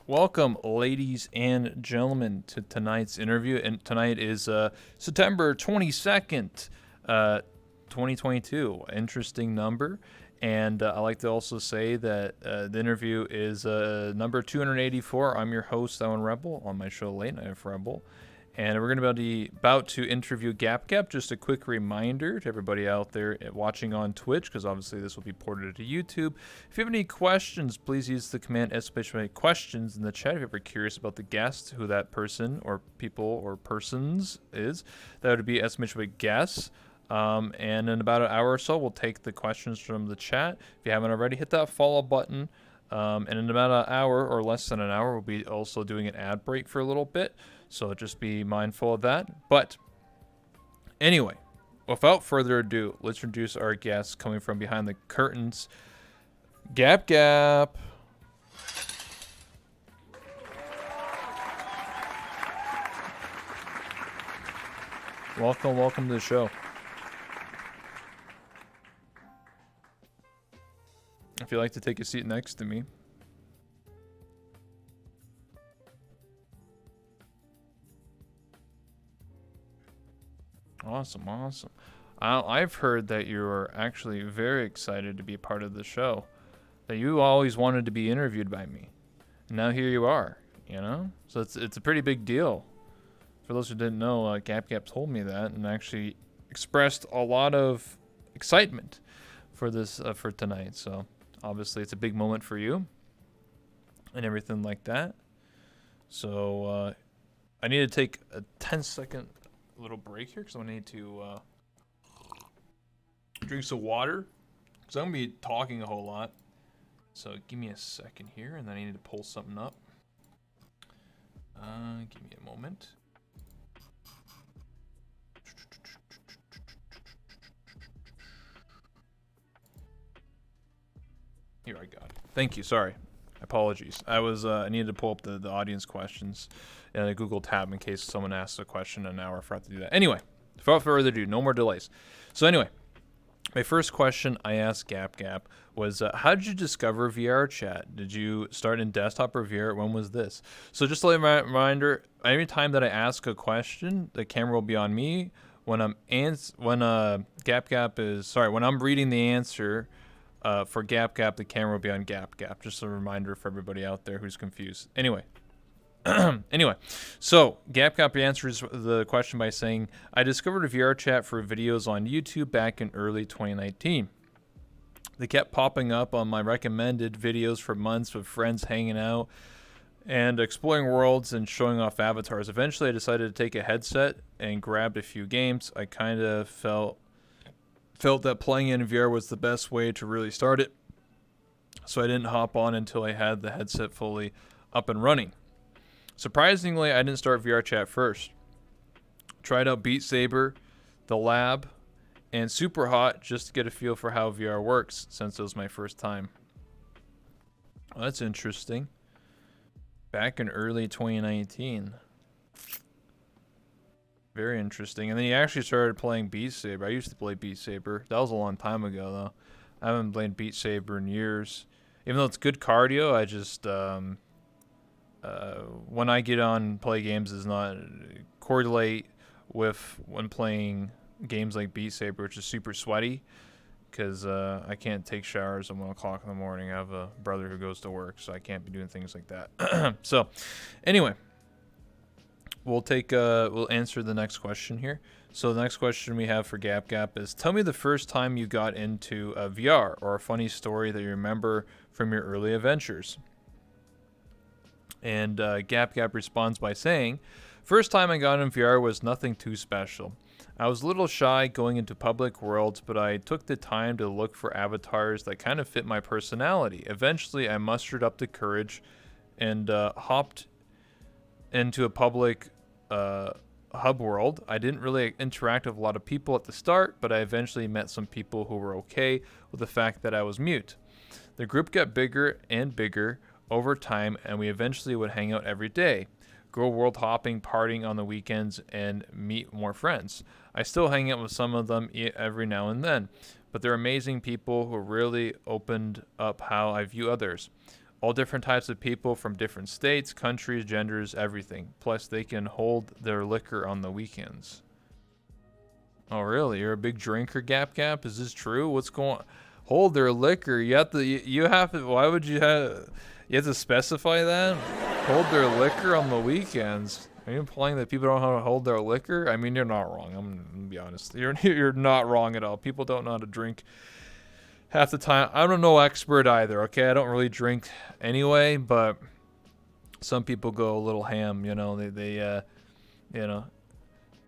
Welcome, ladies and gentlemen, to tonight's interview. And tonight is September 22nd, 2022. Interesting number. And I like to also say that the interview is number 284. I'm your host, Owen Rebel, on my show Late Night with Rebel. And we're going to be about to interview GapGap. Just a quick reminder to everybody out there watching on Twitch, because obviously this will be ported to YouTube. If you have any questions, please use the command !questions in the chat. If you're ever curious about the guest, who that person or people or persons is, that would be !guess. And in about an hour or so, we'll take the questions from the chat. If you haven't already, hit that follow button. And in about an hour or less than an hour, we'll be also doing an ad break for a little bit. So just be mindful of that. But anyway, without further ado, let's introduce our guest coming from behind the curtains, GapGap. Welcome to the show. If you'd like to take a seat next to me. Awesome. I've heard that you're actually very excited to be a part of the show. That you always wanted to be interviewed by me. And now here you are, you know? So it's a pretty big deal. For those who didn't know, GapGap told me that and actually expressed a lot of excitement for this for tonight. So obviously it's a big moment for you and everything like that. So I need to take a 10-second little break here because I need to drink some water because I'm going to be talking a whole lot. So give me a second here, and then I need to pull something up. Give me a moment. Here, I got it. Thank you. Sorry. Apologies. I needed to pull up the audience questions in a Google tab in case someone asks a question an hour. I forgot to do that. Anyway, without further ado, no more delays. So anyway, my first question I asked GapGap was, how did you discover VR chat? Did you start in desktop or VR? When was this? So just a reminder, every time that I ask a question, the camera will be on me. When I'm when I'm reading the answer for GapGap, the camera will be on GapGap. Just a reminder for everybody out there who's confused. Anyway, so GapGap answers the question by saying, I discovered a VR chat for videos on YouTube back in early 2019. They kept popping up on my recommended videos for months with friends hanging out and exploring worlds and showing off avatars. Eventually, I decided to take a headset and grabbed a few games. I kind of felt that playing in VR was the best way to really start it, so I didn't hop on until I had the headset fully up and running. Surprisingly, I didn't start VR chat first. Tried out Beat Saber, The Lab, and Super Hot just to get a feel for how VR works, since it was my first time. Well, that's interesting. Back in early 2019. Very interesting. And then he actually started playing Beat Saber. I used to play Beat Saber. That was a long time ago, though. I haven't played Beat Saber in years. Even though it's good cardio, I just when I get on play games does not correlate with when playing games like Beat Saber, which is super sweaty, because I can't take showers at 1 o'clock in the morning. I have a brother who goes to work, so I can't be doing things like that. So anyway, we'll answer the next question here. So the next question we have for GapGap is, tell me the first time you got into VR, or a funny story that you remember from your early adventures. And GapGap responds by saying, first time I got in VR was nothing too special. I was a little shy going into public worlds, but I took the time to look for avatars that kind of fit my personality. Eventually, I mustered up the courage and hopped into a public hub world. I didn't really interact with a lot of people at the start, but I eventually met some people who were okay with the fact that I was mute. The group got bigger and bigger over time, and we eventually would hang out every day, go world hopping, partying on the weekends, and meet more friends. I still hang out with some of them every now and then, but they're amazing people who really opened up how I view others. All different types of people from different states, countries, genders, everything. Plus, they can hold their liquor on the weekends. Oh, really? You're a big drinker, Gap Gap? Is this true? What's going on? Hold their liquor. You have to, you have to, why would you have, you have to specify that? Hold their liquor on the weekends. Are you implying that people don't know how to hold their liquor? I mean, you're not wrong. I'm going to be honest. You're not wrong at all. People don't know how to drink half the time. I'm no expert either, okay? I don't really drink anyway, but some people go a little ham, you know. You know,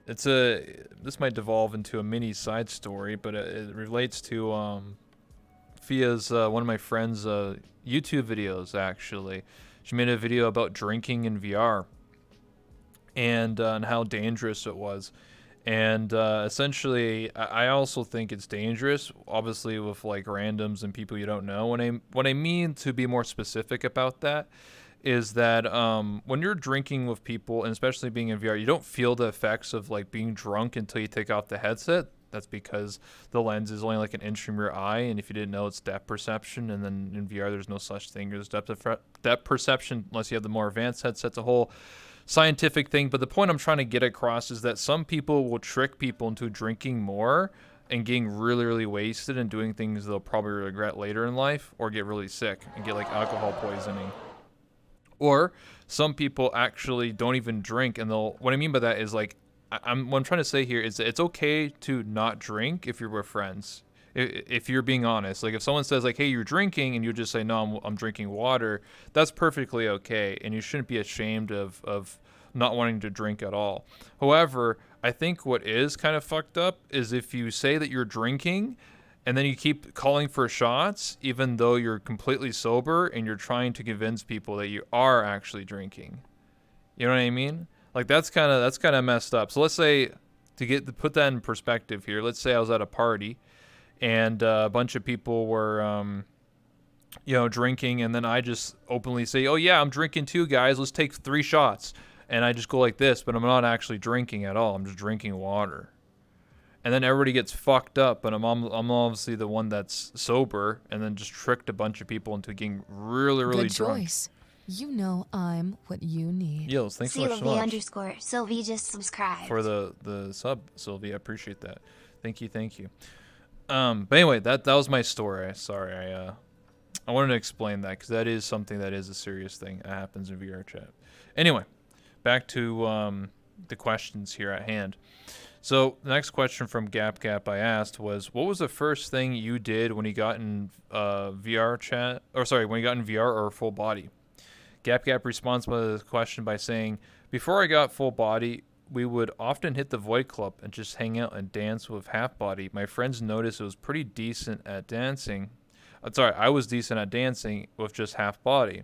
this might devolve into a mini side story, but it relates to Fia's one of my friends' YouTube videos. Actually, she made a video about drinking in VR and how dangerous it was. And essentially, I also think it's dangerous, obviously, with like randoms and people you don't know. What I mean, to be more specific about that, is that when you're drinking with people, and especially being in VR, you don't feel the effects of like being drunk until you take off the headset. That's because the lens is only like an inch from your eye, and if you didn't know, it's depth perception. And then in VR, there's no such thing as depth perception unless you have the more advanced headset. It's a whole scientific thing. But the point I'm trying to get across is that some people will trick people into drinking more and getting really, really wasted and doing things they'll probably regret later in life, or get really sick and get like alcohol poisoning. Or some people actually don't even drink, and what I mean by that is like, what I'm trying to say here is that it's okay to not drink if you're with friends. If you're being honest, like if someone says like, hey, you're drinking, and you just say, no, I'm drinking water, that's perfectly okay. And you shouldn't be ashamed of not wanting to drink at all. However, I think what is kind of fucked up is if you say that you're drinking and then you keep calling for shots, even though you're completely sober and you're trying to convince people that you are actually drinking. You know what I mean? Like that's kind of messed up. So let's say, to put that in perspective here, let's say I was at a party and a bunch of people were drinking, and then I just openly say, oh yeah, I'm drinking too, guys, let's take 3 shots. And I just go like this, but I'm not actually drinking at all. I'm just drinking water. And then everybody gets fucked up, but I'm obviously the one that's sober, and then just tricked a bunch of people into getting really, really drunk. Good choice. You know I'm what you need. Yills, thanks so much. Sylvie just subscribed. For the sub, Sylvie. I appreciate that. Thank you. But anyway, that was my story. Sorry, I wanted to explain that, because that is something that is a serious thing that happens in VR chat. Anyway, back to the questions here at hand. So the next question from Gap Gap I asked was, what was the first thing you did when you got in VR chat, or sorry, when you got in VR or full body? Gap Gap responds to the question by saying, before I got full body, we would often hit the Void Club and just hang out and dance with half body. My friends noticed it was pretty decent at dancing. I was decent at dancing with just half body,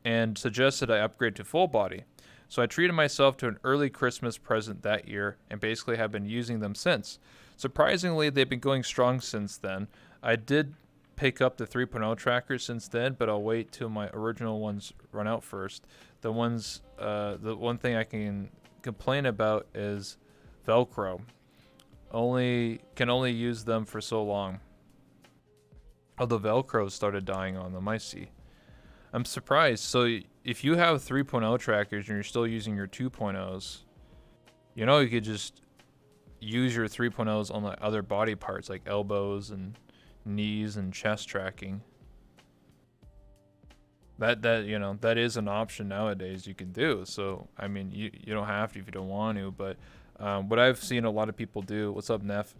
and suggested I upgrade to full body. So I treated myself to an early Christmas present that year and basically have been using them since. Surprisingly, they've been going strong since then. I did pick up the 3.0 trackers since then, but I'll wait till my original ones run out first. The one thing I can complain about is Velcro. Can only use them for so long. Although Velcro started dying on them, I see. I'm surprised. So if you have 3.0 trackers and you're still using your 2.0s, you could just use your 3.0s on the other body parts like elbows and knees and chest tracking. That is an option nowadays you can do. So I mean, you don't have to if you don't want to, but what I've seen a lot of people do, what's up, Neff,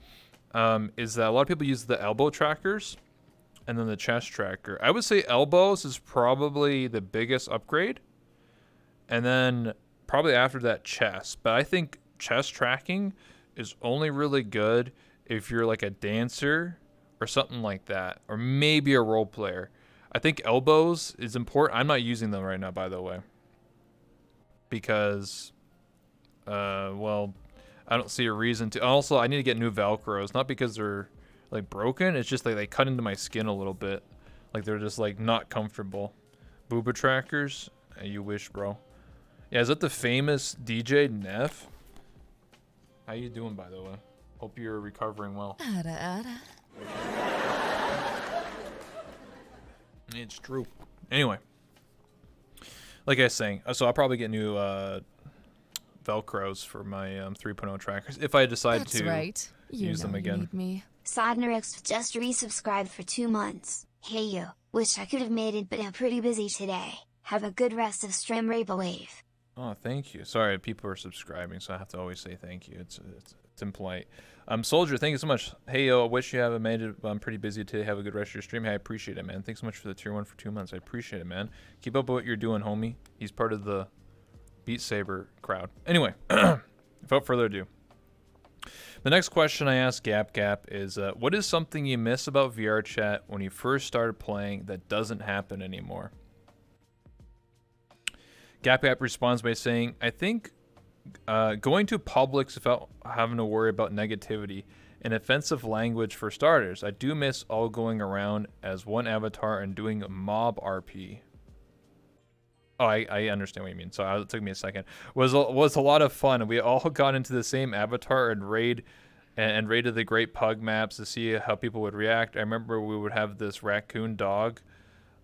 is that a lot of people use the elbow trackers and then the chest tracker. I would say elbows is probably the biggest upgrade, and then probably after that chest. But I think chest tracking is only really good if you're like a dancer or something like that, or maybe a role player. I think elbows is important. I'm not using them right now, by the way, because I don't see a reason to. Also, I need to get new Velcros, not because they're like broken, it's just like they cut into my skin a little bit, like they're just like not comfortable. Booba trackers, you wish, bro. Yeah, is that the famous DJ Neff? How you doing, by the way? Hope you're recovering well. It's true. Anyway, like I was saying, so I'll probably get new Velcros for my 3.0 trackers if I decide That's to right. You use know them you again. need me. Sodnerix just resubscribed for 2 months. Hey you, wish I could have made it but I'm pretty busy today. Have a good rest of stream Wave. Oh, thank you. Sorry, people are subscribing, so I have to always say thank you. It's impolite. Soldier, thank you so much. Hey, yo, I wish you haven't made it. I'm pretty busy today. Have a good rest of your stream. Hey, I appreciate it, man. Thanks so much for the tier 1 for 2 months. I appreciate it, man. Keep up with what you're doing, homie. He's part of the Beat Saber crowd. Anyway, without further ado. The next question I asked Gap is, what is something you miss about VR chat when you first started playing that doesn't happen anymore? Gap responds by saying, I think going to Publix without having to worry about negativity and offensive language for starters. I do miss all going around as one avatar and doing mob RP. Oh, I understand what you mean. So it took me a second. Was a lot of fun. We all got into the same avatar and raided the Great Pug maps to see how people would react. I remember we would have this raccoon dog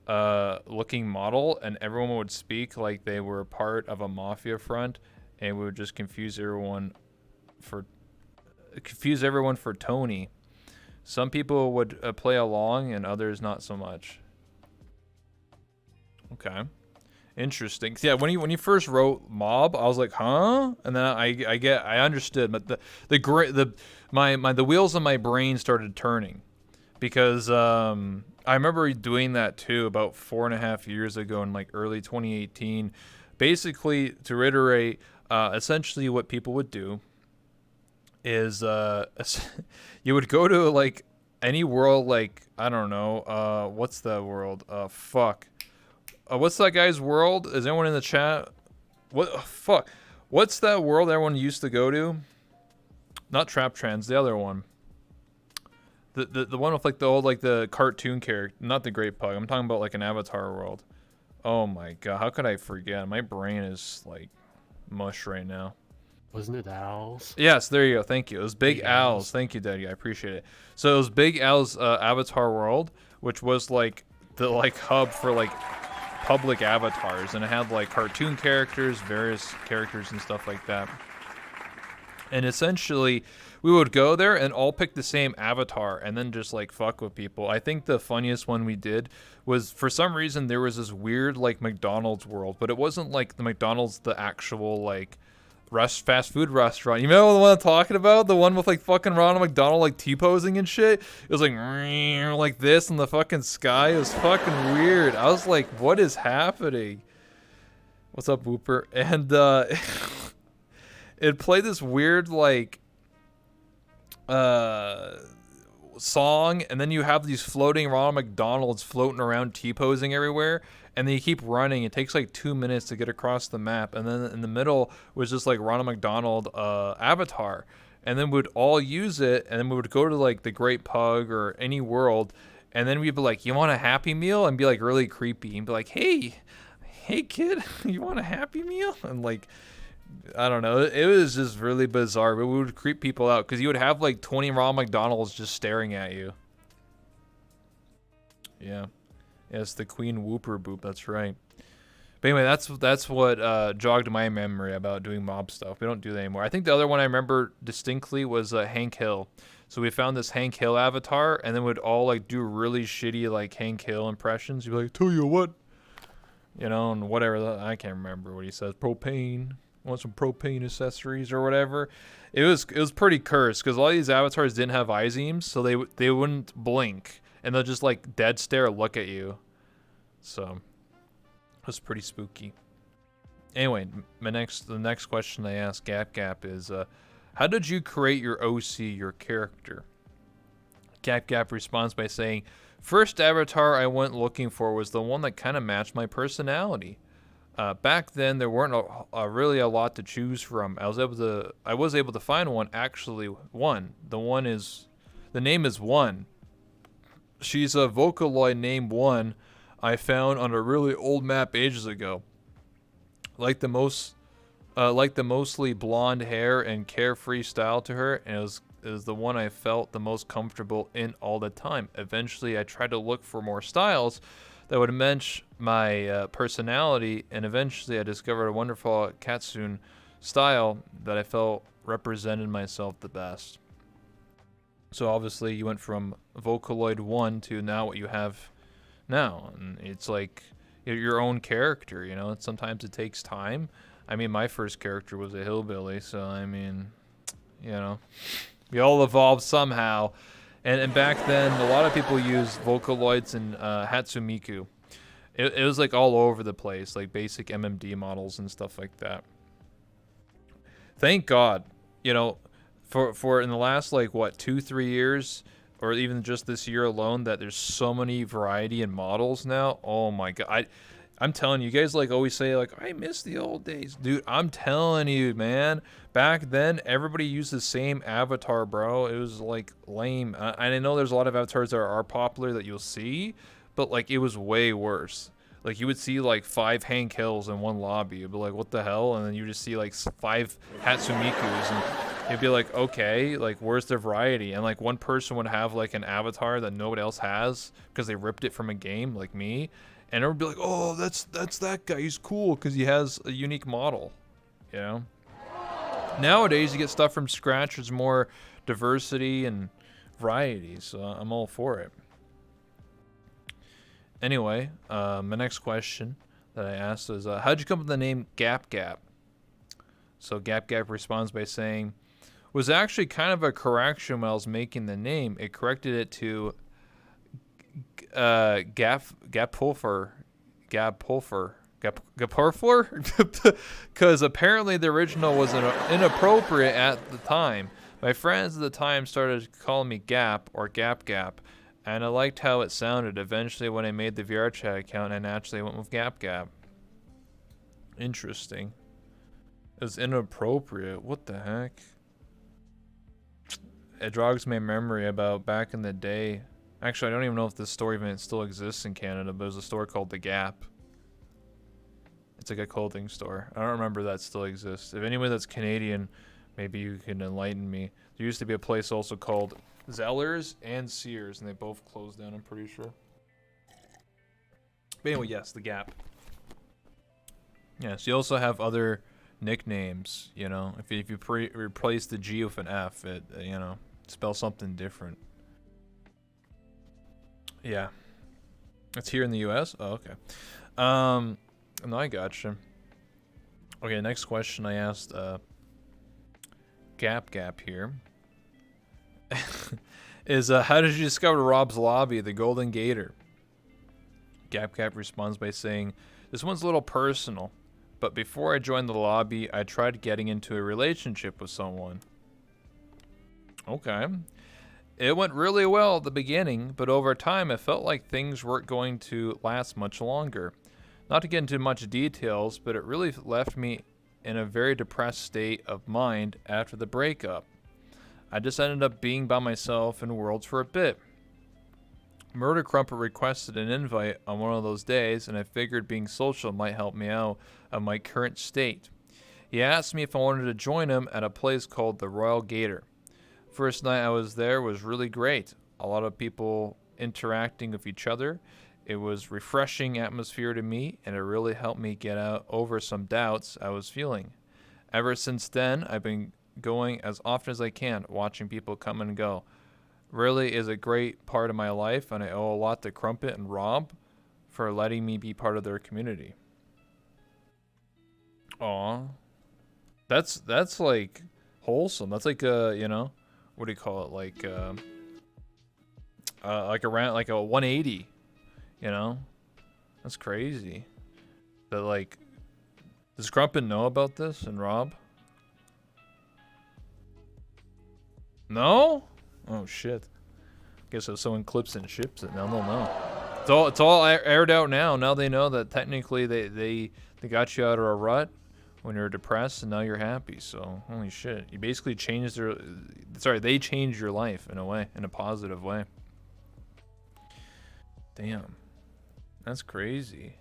looking model, and everyone would speak like they were part of a mafia front, and we would just confuse everyone for Tony. Some people would play along, and others not so much. Okay. Interesting. Yeah, when you first wrote mob, I was like, huh? And then I understood, but the wheels of my brain started turning, because I remember doing that too about 4.5 years ago in like early 2018. Basically, to reiterate, essentially what people would do is you would go to like any world, like I don't know, what's that world? What's that guy's world? Is anyone in the chat? Fuck. What's that world everyone used to go to? Not Trap Trans, the other one. The one with like the old, like the cartoon character, not the Great Pug. I'm talking about like an Avatar world. Oh my god, how could I forget? My brain is like mush right now. Wasn't it Owls? Yes, there you go. Thank you. It was Big Owls. Thank you, Daddy. I appreciate it. So it was Big Owl's Avatar world, which was like the hub for like public avatars, and it had like cartoon characters, various characters and stuff like that. And essentially we would go there and all pick the same avatar and then just like fuck with people. I think the funniest one we did was, for some reason, there was this weird like McDonald's world, but it wasn't like the McDonald's, the actual like fast food restaurant. You remember the one I'm talking about? The one with like fucking Ronald McDonald like T-posing and shit? It was like this in the fucking sky. It was fucking weird. I was like, what is happening? What's up, Whooper? And it played this weird like song, and then you have these floating Ronald McDonalds floating around T-posing everywhere, and then you keep running. It takes like 2 minutes to get across the map, and then in the middle was just like Ronald McDonald avatar, and then we'd all use it, and then we would go to like the Great Pug or any world, and then we'd be like, you want a Happy Meal? And be like really creepy and be like, hey kid, you want a Happy Meal? And like, I don't know, it was just really bizarre, but we would creep people out because you would have like 20 Ronald McDonalds just staring at you. Yeah, it's the Queen Whooper Boop, that's right. But anyway, that's what jogged my memory about doing mob stuff. We don't do that anymore. I think the other one I remember distinctly was Hank Hill. So we found this Hank Hill avatar, and then we'd all like do really shitty like Hank Hill impressions. You'd be like, tell you what, you know, and whatever. I can't remember what he says. Propane. Want some propane accessories or whatever. It was pretty cursed because all these avatars didn't have eyes, so they wouldn't blink, and they'll just like dead stare look at you. So it was pretty spooky. Anyway, the next question I asked Gap is, how did you create your OC, your character? Gap responds by saying, first avatar I went looking for was the one that kind of matched my personality. Back then, there weren't really a lot to choose from. I was able to find one. Actually, one. The name is One. She's a Vocaloid named One. I found on a really old map ages ago. Like the mostly blonde hair and carefree style to her, and it was the one I felt the most comfortable in all the time. Eventually, I tried to look for more styles that would match my personality, and eventually I discovered a wonderful Katsune style that I felt represented myself the best. So obviously you went from Vocaloid 1 to now what you have now, and it's like your own character, you know. Sometimes it takes time. I mean, my first character was a hillbilly, so I mean, you know, we all evolved somehow. And back then, a lot of people used Vocaloids and Hatsumiku. It was like all over the place, like basic MMD models and stuff like that. Thank God, you know, for in the last like what 2-3 years, or even just this year alone, that there's so many variety in models now. Oh my God, I'm telling you, you guys like always say like I miss the old days, dude. I'm telling you, man. Back then, everybody used the same avatar, bro. It was like lame. And I know there's a lot of avatars that are popular that you'll see, but like it was way worse. Like you would see like 5 Hank Hills in one lobby. You'd be like, what the hell? And then you just see like 5 Hatsumikus, and you'd be like, okay, like where's the variety? And like one person would have like an avatar that nobody else has because they ripped it from a game, like me. And everyone would be like, oh, that's that guy. He's cool because he has a unique model, you know? Nowadays, you get stuff from scratch. There's more diversity and variety, so I'm all for it. Anyway, my next question that I asked is, how'd you come up with the name Gap Gap? So Gap Gap responds by saying, was actually kind of a correction when I was making the name. It corrected it to Gapulfer, because apparently the original was inappropriate at the time. My friends at the time started calling me Gap or Gap Gap, and I liked how it sounded. Eventually, when I made the VRChat account, I naturally went with Gap Gap. Interesting. It was inappropriate. What the heck? It jogs my memory about back in the day. Actually, I don't even know if this store even still exists in Canada, but there's a store called The Gap. It's like a clothing store. I don't remember that still exists. If anyone that's Canadian, maybe you can enlighten me. There used to be a place also called Zellers and Sears, and they both closed down, I'm pretty sure. But anyway, yes, The Gap. Yes, you also have other nicknames, you know. If you replace the G with an F, it, you know, spells something different. Yeah. It's here in the US? Oh, okay. No, I gotcha. Okay, next question I asked Gap Gap here is, how did you discover Rob's Lobby, the Golden Gator? Gap Gap responds by saying, this one's a little personal, but before I joined the lobby, I tried getting into a relationship with someone. Okay. It went really well at the beginning, but over time it felt like things weren't going to last much longer. Not to get into much details, but it really left me in a very depressed state of mind after the breakup. I just ended up being by myself in Worlds for a bit. Murder Crumpet requested an invite on one of those days, and I figured being social might help me out of my current state. He asked me if I wanted to join him at a place called the Royal Gator. First night I was there was really great. A lot of people interacting with each other. It was refreshing atmosphere to me, and it really helped me get out over some doubts I was feeling. Ever since then, I've been going as often as I can, watching people come and go. Really is a great part of my life, and I owe a lot to Crumpet and Rob for letting me be part of their community. Aw. That's like wholesome. That's like you know, what do you call it? Like around like a 180, you know? That's crazy. That like, does Crumpet know about this and Rob? No? Oh shit. Guess if someone clips and ships it, now they'll know. It's all aired out now. Now they know that technically they got you out of a rut when you're depressed, and now you're happy. So holy shit, you basically changed they changed your life in a way, in a positive way. Damn, that's crazy.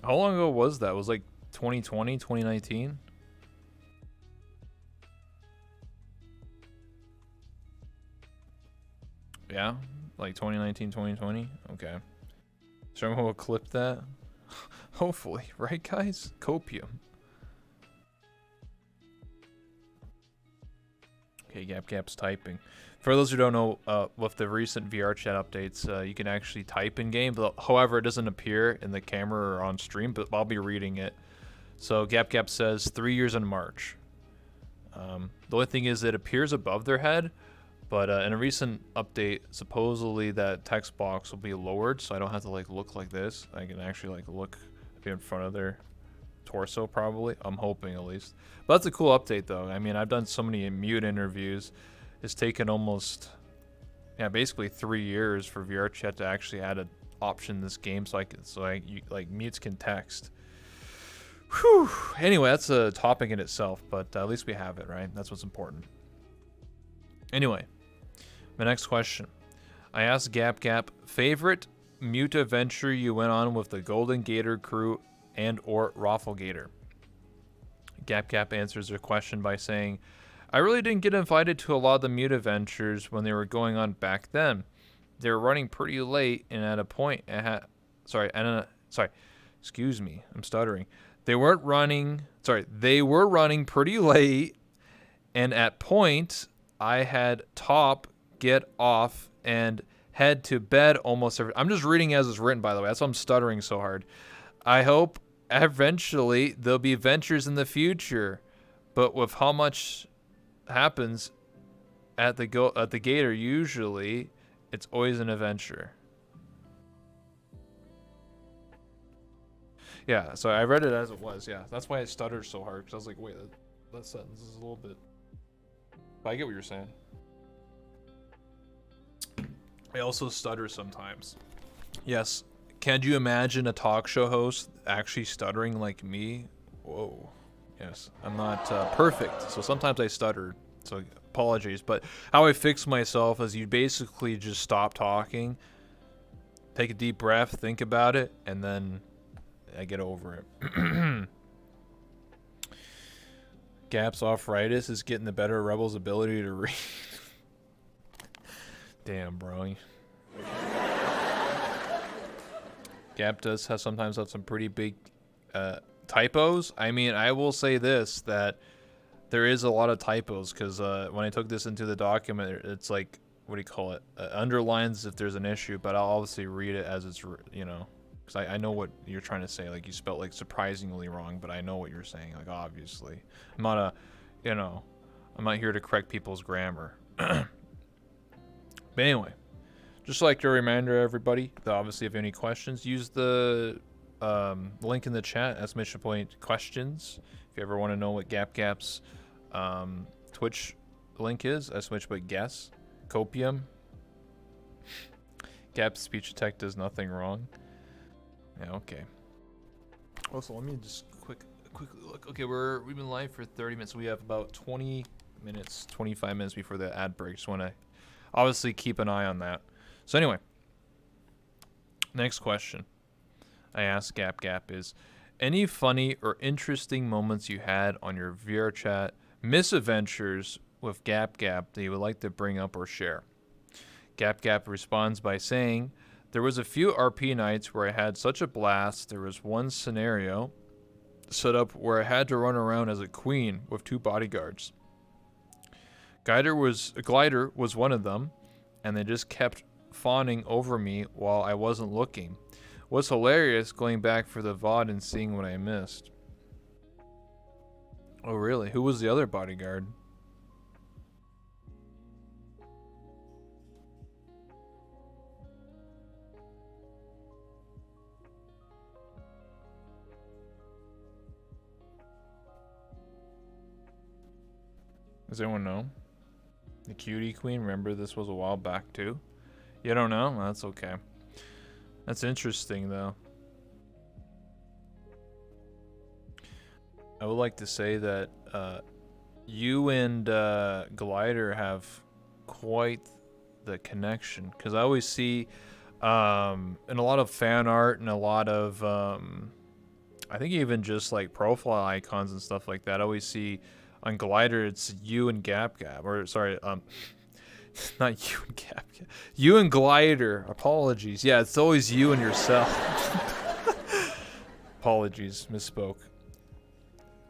How long ago was that? It was like 2020, 2019? Yeah, like 2019, 2020. Okay. Someone will clip that. Hopefully, right, guys? Copium. Okay, Gap's typing. For those who don't know, with the recent VR chat updates, you can actually type in game, but however, it doesn't appear in the camera or on stream, but I'll be reading it. So Gap says 3 years in March. The only thing is it appears above their head, but in a recent update, supposedly that text box will be lowered, so I don't have to like look like this. I can actually like look in front of their torso, probably. I'm hoping at least. But that's a cool update, though. I mean, I've done so many mute interviews. It's taken almost, yeah, basically 3 years for VR chat to actually add an option in this game, so like mutes can text. Whew. Anyway, that's a topic in itself, but at least we have it, right? That's what's important. Anyway, my next question. I asked Gap, favorite mute adventure you went on with the Golden Gator crew and or Rafflegator? Gap answers their question by saying, I really didn't get invited to a lot of the mute adventures when they were going on back then. They were running pretty late, and at a point, excuse me, I'm stuttering. They were running pretty late, and at point, I had top, get off, and head to bed almost every. I'm just reading as it's written, by the way. That's why I'm stuttering so hard. I hope eventually there'll be ventures in the future, but with how much happens at the Gator, usually it's always an adventure. Yeah, so I read it as it was. Yeah, that's why I stuttered so hard, because I was like, wait, that sentence is a little bit. But I get what you're saying. I also stutter sometimes. Yes. Can you imagine a talk show host actually stuttering like me? Whoa. Yes. I'm not perfect, so sometimes I stutter. So apologies. But how I fix myself is you basically just stop talking, take a deep breath, think about it, and then I get over it. Gap's arthritis is getting the better Rebel's ability to read. Damn, bro. Gap does sometimes have some pretty big typos. I mean, I will say this, that there is a lot of typos, because when I took this into the document, it's like, what do you call it? Underlines if there's an issue, but I'll obviously read it as it's, you know, because I know what you're trying to say. Like, you spelled like surprisingly wrong, but I know what you're saying. Like, obviously, I'm not I'm not here to correct people's grammar. But anyway, just like a reminder, everybody, that obviously if you have any questions, use the link in the chat, exclamation point questions. If you ever want to know what Gap's Twitch link is, exclamation point guess. Copium. Gap's speech tech does nothing wrong. Yeah, okay. Also, let me just quickly look. Okay, we've been live for 30 minutes. We have about 20 minutes, 25 minutes before the ad break. Just want to obviously keep an eye on that. So anyway, next question I asked Gap is, any funny or interesting moments you had on your VR chat misadventures with Gap that you would like to bring up or share? Gap responds by saying, there was a few RP nights where I had such a blast. There was one scenario set up where I had to run around as a queen with 2 bodyguards. Glider was one of them, and they just kept fawning over me while I wasn't looking. What's hilarious, going back for the VOD and seeing what I missed. Oh really? Who was the other bodyguard? Does anyone know? The cutie queen? Remember, this was a while back too? You don't know? That's okay. That's interesting though. I would like to say that you and Glider have quite the connection, because I always see in a lot of fan art and a lot of I think even just like profile icons and stuff like that, I always see on Glider it's you and Gap, or sorry, Not you and Gap. You and Glider. Apologies. Yeah, it's always you and yourself. Apologies, misspoke.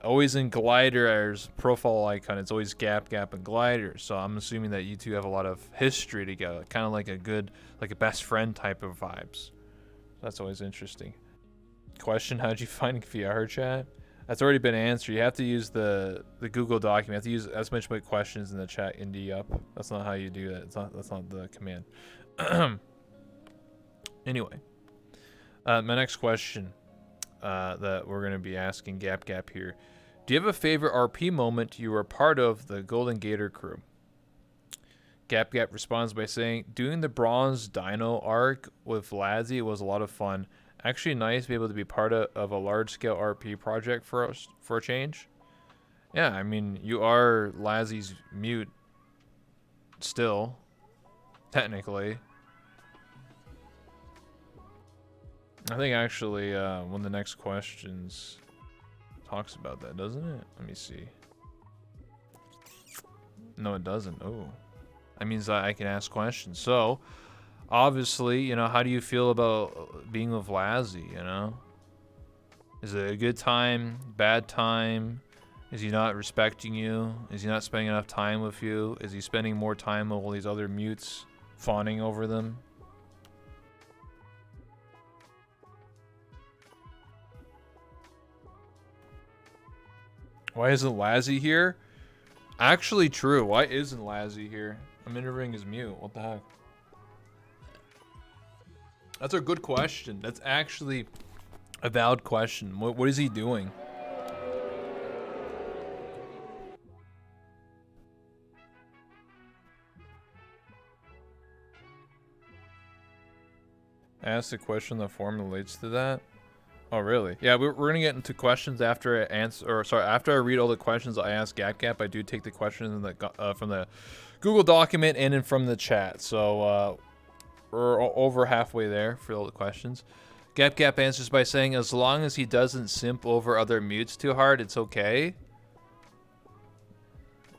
Always in Glider's profile icon, it's always Gap, and Glider. So I'm assuming that you two have a lot of history together, kind of like a good, like a best friend type of vibes. That's always interesting. Question: how'd you find VR chat? That's already been answered. You have to use the Google document. You have to use as much questions in the chat indie up. That's not how you do that. That's not the command. Anyway, my next question that we're gonna be asking Gap here. Do you have a favorite RP moment you were a part of the Golden Gator crew? Gap responds by saying, doing the Bronze Dino arc with Lazzy was a lot of fun. Actually nice to be able to be part of a large-scale RP project for us, for a change. Yeah, I mean, you are Lazzy's mute still, technically. I think actually one of the next questions talks about that, doesn't it? Let me see. No, it doesn't. Oh, that means I can ask questions. So, obviously, you know, how do you feel about being with Lazzy, you know? Is it a good time, bad time? Is he not respecting you? Is he not spending enough time with you? Is he spending more time with all these other mutes, fawning over them? Why isn't Lazzy here? Actually true. Why isn't Lazzy here? I'm interviewing his mute. What the heck? That's a good question. That's actually a valid question. What is he doing? I asked a question that form relates to that. Oh really? Yeah, we're gonna get into questions after I answer, or sorry, after I read all the questions I ask Gap. I do take the questions in the from the Google document and then from the chat. So we're over halfway there for all the questions. Gap answers by saying, as long as he doesn't simp over other mutes too hard, it's okay.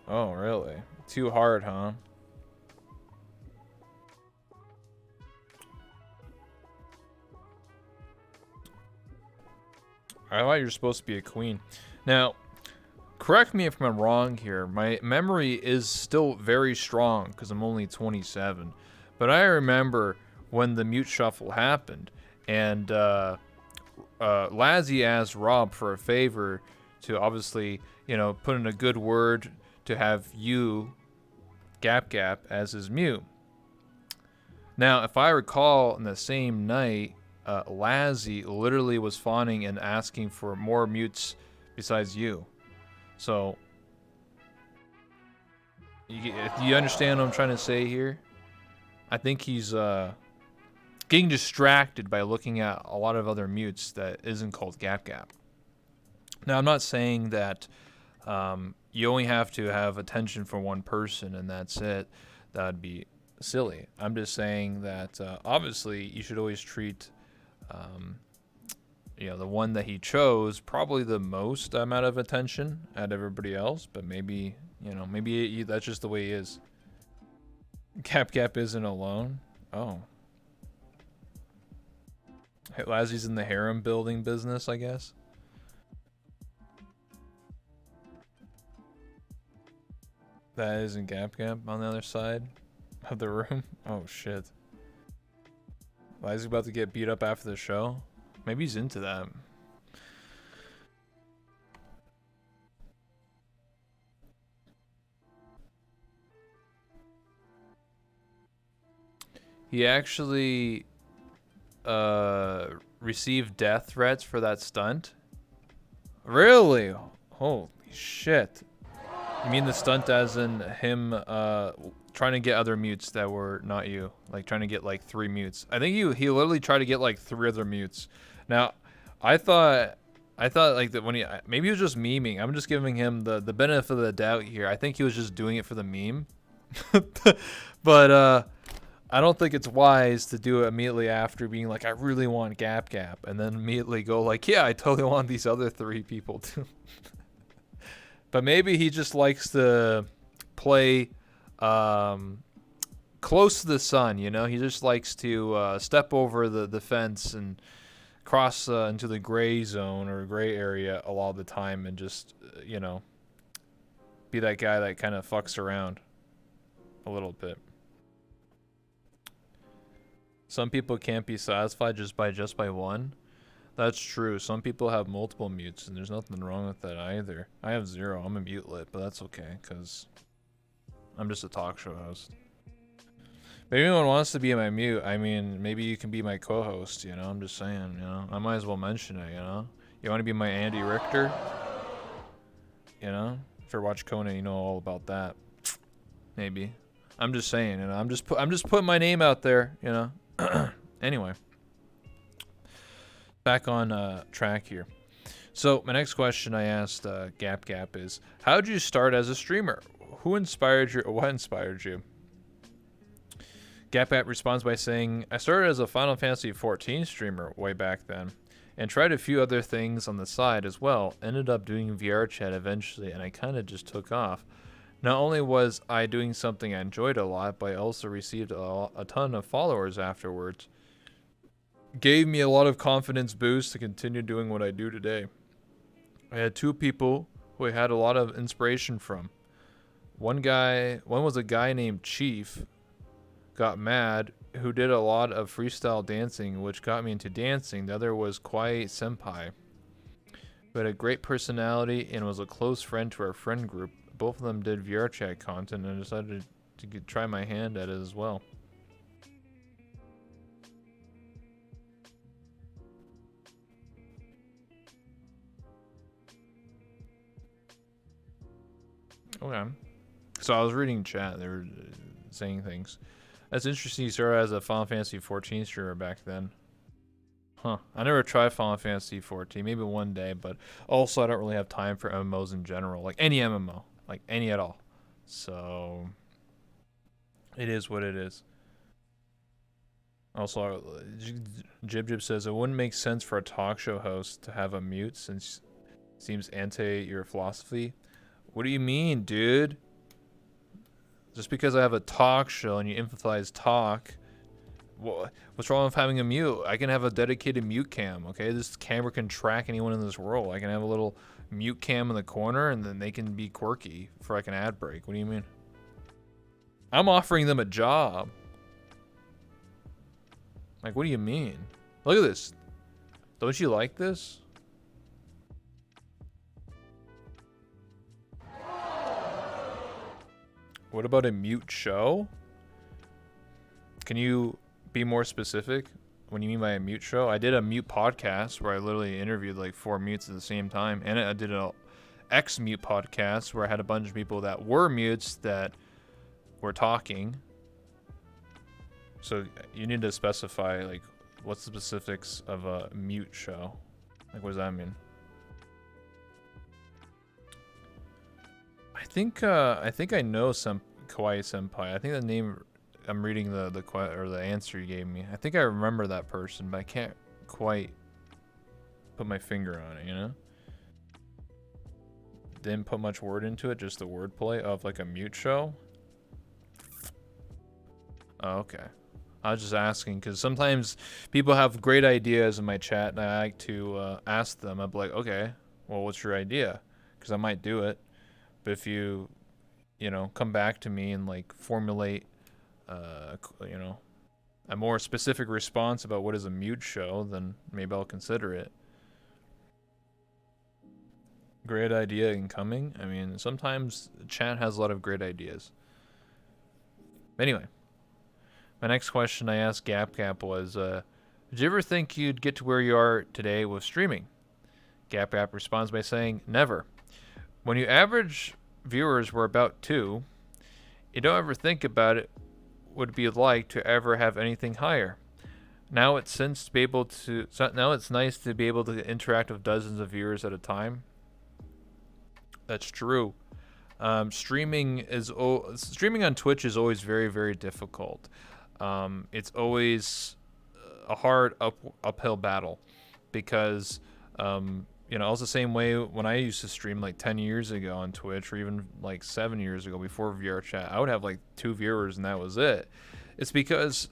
Oh really? Too hard, huh? I thought you were supposed to be a queen. Now, correct me if I'm wrong here. My memory is still very strong because I'm only 27. But I remember when the mute shuffle happened and Lazzy asked Rob for a favor to obviously, you know, put in a good word to have you, Gap as his mute. Now, if I recall, in the same night, Lazzy literally was fawning and asking for more mutes besides you. So, you understand what I'm trying to say here? I think he's getting distracted by looking at a lot of other mutes that isn't called Gap. Now, I'm not saying that you only have to have attention for one person and that's it. That would be silly. I'm just saying that obviously you should always treat you know, the one that he chose probably the most amount of attention at everybody else, but maybe, you know, maybe that's just the way he is. Gap isn't alone. Oh. Lazzy's in the harem building business, I guess. That isn't Gap on the other side of the room. Oh shit. Lazzy's about to get beat up after the show. Maybe he's into that. He actually received death threats for that stunt. Really? Holy shit. You mean the stunt as in him trying to get other mutes that were not you, like trying to get like 3 mutes. I think he literally tried to get like 3 other mutes. Now, I thought like that when maybe he was just memeing. I'm just giving him the benefit of the doubt here. I think he was just doing it for the meme. But I don't think it's wise to do it immediately after being like, I really want Gap, and then immediately go like, yeah, I totally want these other 3 people too. But maybe he just likes to play close to the sun. You know, he just likes to step over the fence and cross into the gray zone or gray area a lot of the time, and just be that guy that kind of fucks around a little bit. Some people can't be satisfied just by one. That's true. Some people have multiple mutes, and there's nothing wrong with that either. I have 0. I'm a mutelet, but that's okay, because I'm just a talk show host. If anyone wants to be my mute, I mean, maybe you can be my co-host, I'm just saying, I might as well mention it, You want to be my Andy Richter? If you watch Conan, you know all about that. Maybe. I'm just saying, I'm just putting my name out there, Anyway. Back on track here. So my next question I asked Gap is, how did you start as a streamer? Who inspired you, or what inspired you? Gap responds by saying, I started as a Final Fantasy XIV streamer way back then, and tried a few other things on the side as well. Ended up doing VR chat eventually, and I kind of just took off. Not only was I doing something I enjoyed a lot, but I also received a ton of followers afterwards. Gave me a lot of confidence boost to continue doing what I do today. I had 2 people who I had a lot of inspiration from. One was a guy named Chief, got mad, who did a lot of freestyle dancing, which got me into dancing. The other was Kwai Senpai, who had a great personality and was a close friend to our friend group. Both of them did VR chat content, and I decided to try my hand at it as well. Okay. So I was reading chat. They were saying things. That's interesting. You started as a Final Fantasy XIV streamer back then. Huh. I never tried Final Fantasy XIV. Maybe one day, but also I don't really have time for MMOs in general. Like any MMO. Like any at all. So it is what it is. Also, Jib says it wouldn't make sense for a talk show host to have a mute since it seems anti your philosophy. What do you mean, dude? Just because I have a talk show and you emphasize talk, what's wrong with having a mute? I can have a dedicated mute cam, okay? This camera can track anyone in this world. I can have a little mute cam in the corner, and then they can be quirky for like an ad break. What do you mean? I'm offering them a job. Like, what do you mean? Look at this. Don't you like this? What about a mute show? Can you be more specific when you mean by a mute show? I did a mute podcast where I literally interviewed like 4 mutes at the same time. And I did an X-mute podcast where I had a bunch of people that were mutes that were talking. So you need to specify like what's the specifics of a mute show. Like, what does that mean? I think I know some Kawaii Senpai. I think the name, I'm reading the answer you gave me. I think I remember that person, but I can't quite put my finger on it, Didn't put much word into it, just the wordplay of like a mute show. Oh, okay. I was just asking because sometimes people have great ideas in my chat, and I like to ask them. I'd be like, okay, well, what's your idea? Because I might do it. But if you come back to me and like formulate, a more specific response about what is a mute show, then maybe I'll consider it. Great idea incoming. I mean, sometimes chat has a lot of great ideas. Anyway, my next question I asked Gap was, did you ever think you'd get to where you are today with streaming? Gap responds by saying, never. When you average viewers were about 2, you don't ever think about it would be like to ever have anything higher. Now it's nice to be able to interact with dozens of viewers at a time. That's true. Streaming on Twitch is always very, very difficult. It's always a hard uphill battle because You know, I was the same way when I used to stream like 10 years ago on Twitch, or even like 7 years ago before VR chat. I would have like 2 viewers and that was it. It's because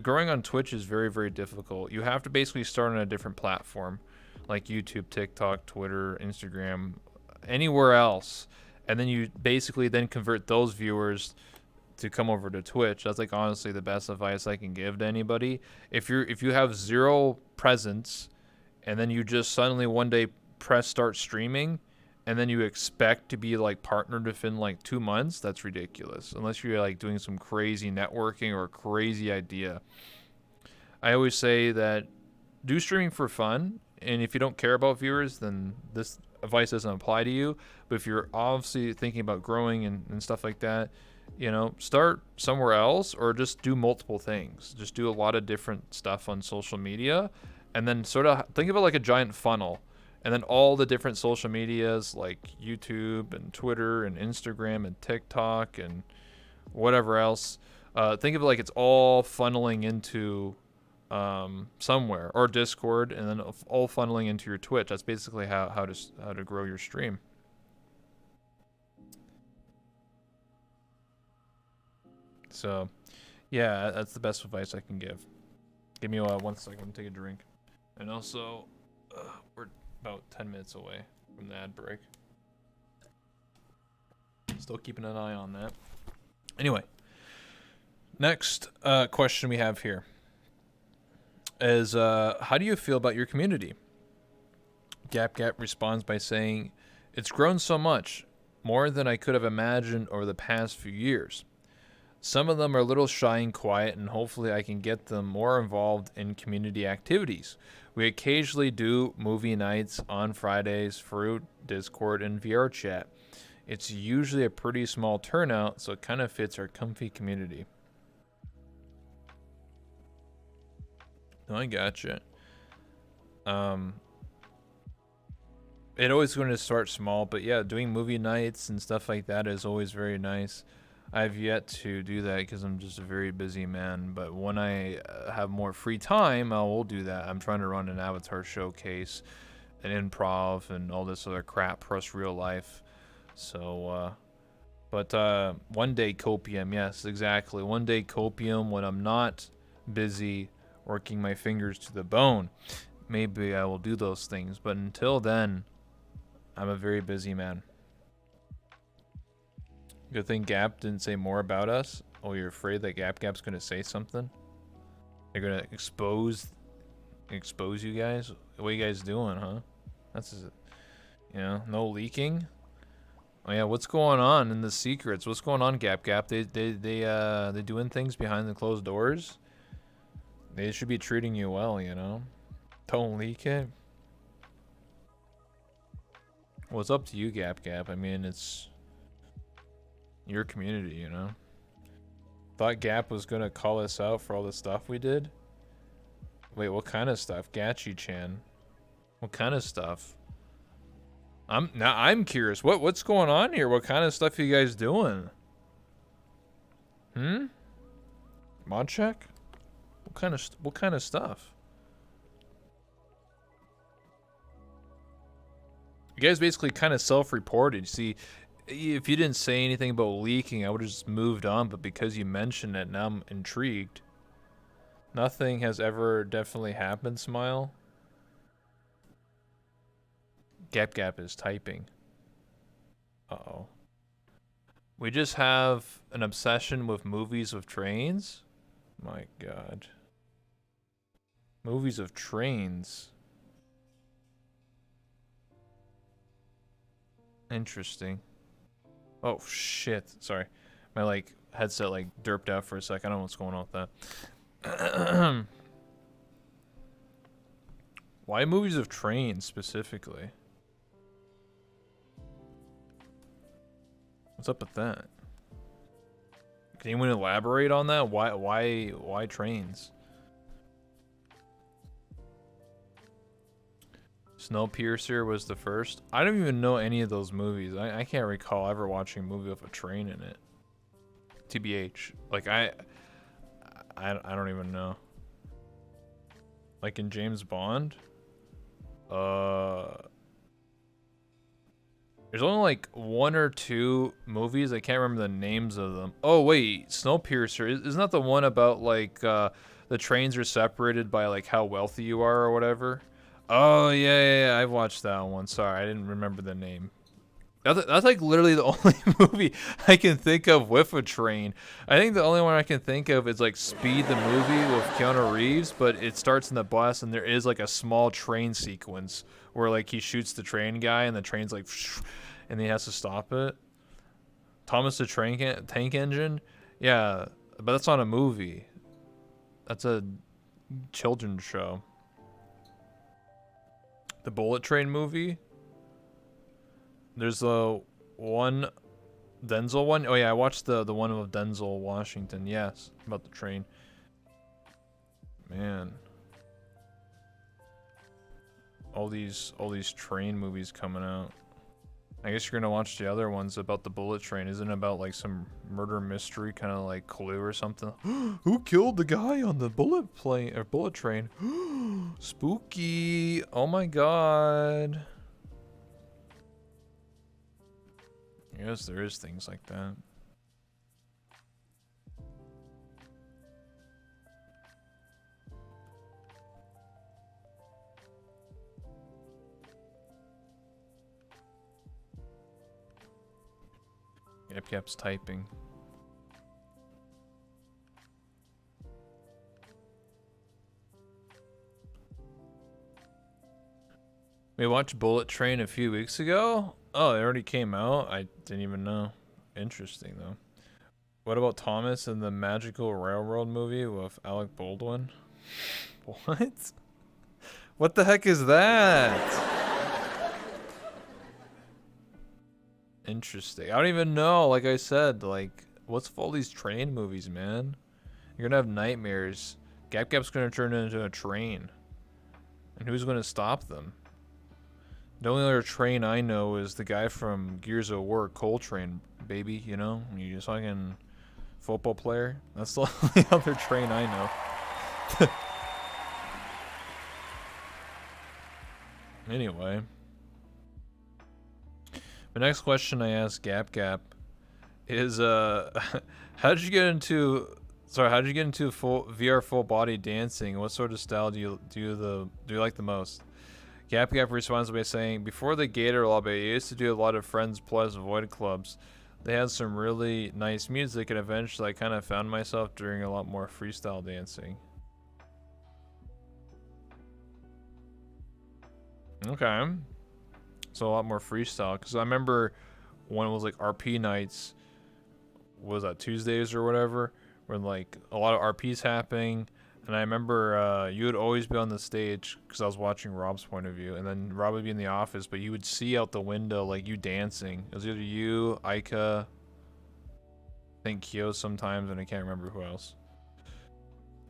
growing on Twitch is very, very difficult. You have to basically start on a different platform, like YouTube, TikTok, Twitter, Instagram, anywhere else, and then you basically then convert those viewers to come over to Twitch. That's like honestly the best advice I can give to anybody. If you have zero presence and then you just suddenly one day press start streaming and then you expect to be like partnered within like 2 months, that's ridiculous. Unless you're like doing some crazy networking or a crazy idea. I always say that do streaming for fun, and if you don't care about viewers, then this advice doesn't apply to you. But if you're obviously thinking about growing and stuff like that, you know, start somewhere else or just do multiple things. Just do a lot of different stuff on social media, and then sort of think of it like a giant funnel. And then all the different social medias like YouTube and Twitter and Instagram and TikTok and whatever else, think of it like it's all funneling into somewhere, or Discord, and then all funneling into your Twitch. That's basically how to grow your stream. So, yeah, that's the best advice I can give. Give me 1 second to take a drink. And also, we're about 10 minutes away from the ad break. Still keeping an eye on that. Anyway, next question we have here is, how do you feel about your community? GapGap responds by saying, it's grown so much, more than I could have imagined over the past few years. Some of them are a little shy and quiet, and hopefully I can get them more involved in community activities. We occasionally do movie nights on Fridays through Discord and VR chat. It's usually a pretty small turnout, so it kind of fits our comfy community. I gotcha. It always going to start small, but yeah, doing movie nights and stuff like that is always very nice. I've yet to do that because I'm just a very busy man, but when I have more free time, I will do that. I'm trying to run an avatar showcase, an improv, and all this other crap plus real life. So, but one day copium, yes, exactly. One day copium when I'm not busy working my fingers to the bone. Maybe I will do those things, but until then, I'm a very busy man. Good thing Gap didn't say more about us. Oh, you're afraid that Gap's gonna say something? They're gonna expose you guys? What are you guys doing, huh? That's, you know, no leaking. Oh yeah, what's going on in the secrets? What's going on, Gap? They doing things behind the closed doors? They should be treating you well, you know? Don't leak it. Well, it's up to you, Gap. I mean, it's your community, you know? Thought Gap was gonna call us out for all the stuff we did. Wait, what kind of stuff? Gachi-chan. What kind of stuff? I'm curious. What's going on here? What kind of stuff are you guys doing? Mod check? What kind of stuff? You guys basically kind of self-reported. See, if you didn't say anything about leaking, I would have just moved on, but because you mentioned it, now I'm intrigued. Nothing has ever definitely happened, Smile. Gap is typing. Uh-oh. We just have an obsession with movies of trains? My god. Movies of trains. Interesting. Oh shit, sorry. My like headset like derped out for a sec. I don't know what's going on with that. Why movies of trains specifically? What's up with that? Can anyone elaborate on that? Why trains? Snowpiercer was the first. I don't even know any of those movies. I can't recall ever watching a movie with a train in it. TBH. Like I don't even know. Like in James Bond? There's only like one or two movies. I can't remember the names of them. Oh wait, Snowpiercer. Isn't that the one about like the trains are separated by like how wealthy you are or whatever? Oh yeah. I've watched that one. Sorry, I didn't remember the name. That's like literally the only movie I can think of with a train. I think the only one I can think of is like Speed the movie with Keanu Reeves, but it starts in the bus and there is like a small train sequence where like he shoots the train guy and the train's like, and he has to stop it. Thomas the Tank Engine, yeah, but that's not a movie. That's a children's show. The Bullet Train movie. There's a one Denzel one. Oh yeah, I watched the one of Denzel Washington. Yes, about the train. Man, all these train movies coming out. I guess you're gonna watch the other ones about the bullet train. Isn't it about like some murder mystery, kind of like Clue or something? Who killed the guy on the bullet plane or bullet train? Spooky! Oh my god. Yes, there is things like that. Yap's typing. We watched Bullet Train a few weeks ago. Oh, it already came out? I didn't even know. Interesting, though. What about Thomas and the Magical Railroad movie with Alec Baldwin? What? What the heck is that? Interesting. I don't even know. Like I said, like, what's with all these train movies, man? You're gonna have nightmares. Gap's gonna turn into a train. And who's gonna stop them? The only other train I know is the guy from Gears of War, Coltrane, baby, you know? You just fucking football player. That's the only other train I know. Anyway. The next question I asked Gap is how'd you get into full VR full body dancing? What sort of style do you like the most? Gap responds by saying, before the Gator Lobby, I used to do a lot of Friends Plus Void clubs. They had some really nice music, and eventually I kind of found myself doing a lot more freestyle dancing. Okay. So a lot more freestyle, because I remember when it was like RP nights, was that Tuesdays or whatever, when like a lot of RPs happening. And I remember you would always be on the stage because I was watching Rob's point of view, and then Rob would be in the office, but you would see out the window like you dancing. It was either you, Aika, I think Kyo sometimes, and I can't remember who else.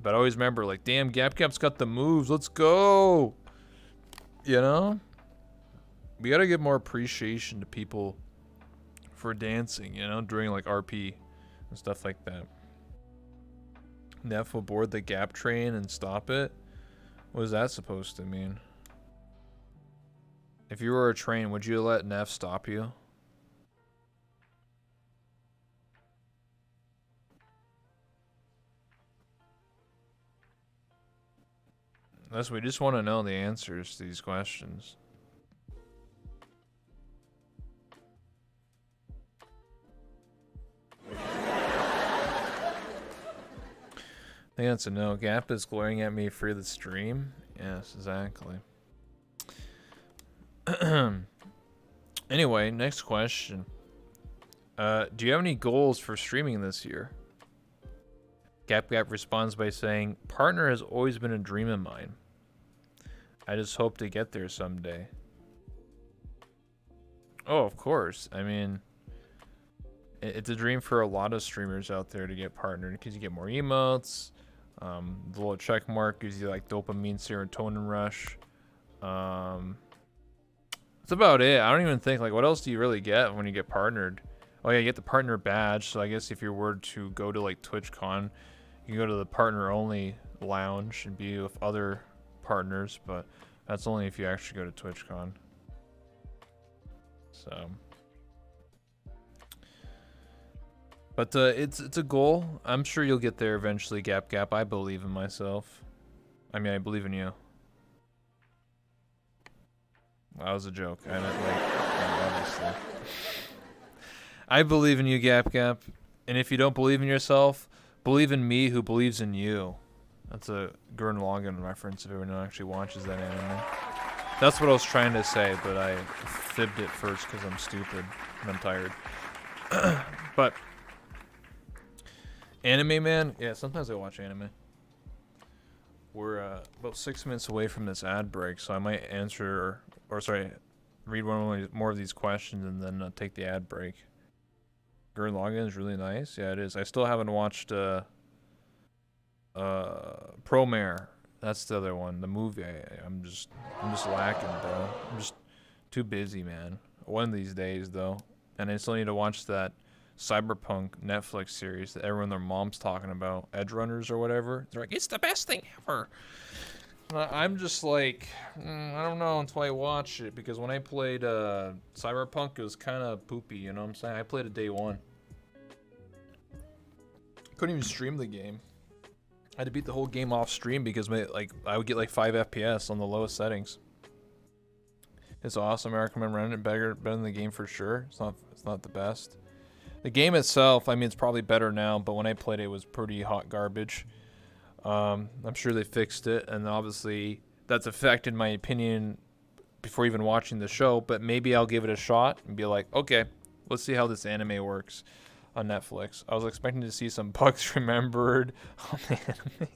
But I always remember like, damn, Gap's got the moves. Let's go. You know, we gotta give more appreciation to people for dancing. You know, during like RP and stuff like that. Neff will board the Gap train and stop it? What is that supposed to mean? If you were a train, would you let Neff stop you? Unless we just want to know the answers to these questions. I think that's a no. Gap is glaring at me for the stream. Yes, exactly. Anyway, next question. Do you have any goals for streaming this year? Gap responds by saying, partner has always been a dream of mine. I just hope to get there someday. Oh, of course. I mean, it's a dream for a lot of streamers out there to get partnered because you get more emotes. The little check mark gives you like dopamine, serotonin rush. That's about it. I don't even think like what else do you really get when you get partnered? Oh yeah, you get the partner badge. So I guess if you were to go to like TwitchCon, you can go to the partner only lounge and be with other partners. But That's only if you actually go to TwitchCon. So, but it's a goal. I'm sure you'll get there eventually, Gap. I believe in myself. I mean, I believe in you. That was a joke. I meant obviously. I believe in you, Gap. And if you don't believe in yourself, believe in me who believes in you. That's a Gurren Lagann reference if anyone actually watches that anime. That's what I was trying to say, but I fibbed it first because I'm stupid and I'm tired. But anime, man, yeah, sometimes I watch anime. We're about 6 minutes away from this ad break, so I might answer, or sorry, read more of these questions and then take the ad break. Gurren Lagann is really nice. Yeah, it is. I still haven't watched Promare. That's the other one. The movie. I'm just lacking, bro. I'm just too busy, man. One of these days, though. And I still need to watch that Cyberpunk Netflix series that everyone their mom's talking about, Edge Runners or whatever. They're like, it's the best thing ever. I'm just like, I don't know until I watch it, because when I played Cyberpunk, it was kind of poopy, you know what I'm saying? I played it day one. Couldn't even stream the game. I had to beat the whole game off stream because I would get like 5 FPS on the lowest settings. It's awesome. I recommend renting it. Better than the game for sure. It's not the best. The game itself, I mean, it's probably better now, but when I played it, it was pretty hot garbage. I'm sure they fixed it, and obviously that's affected my opinion before even watching the show, but maybe I'll give it a shot and be like, okay, let's see how this anime works on Netflix. I was expecting to see some bugs remembered on the anime.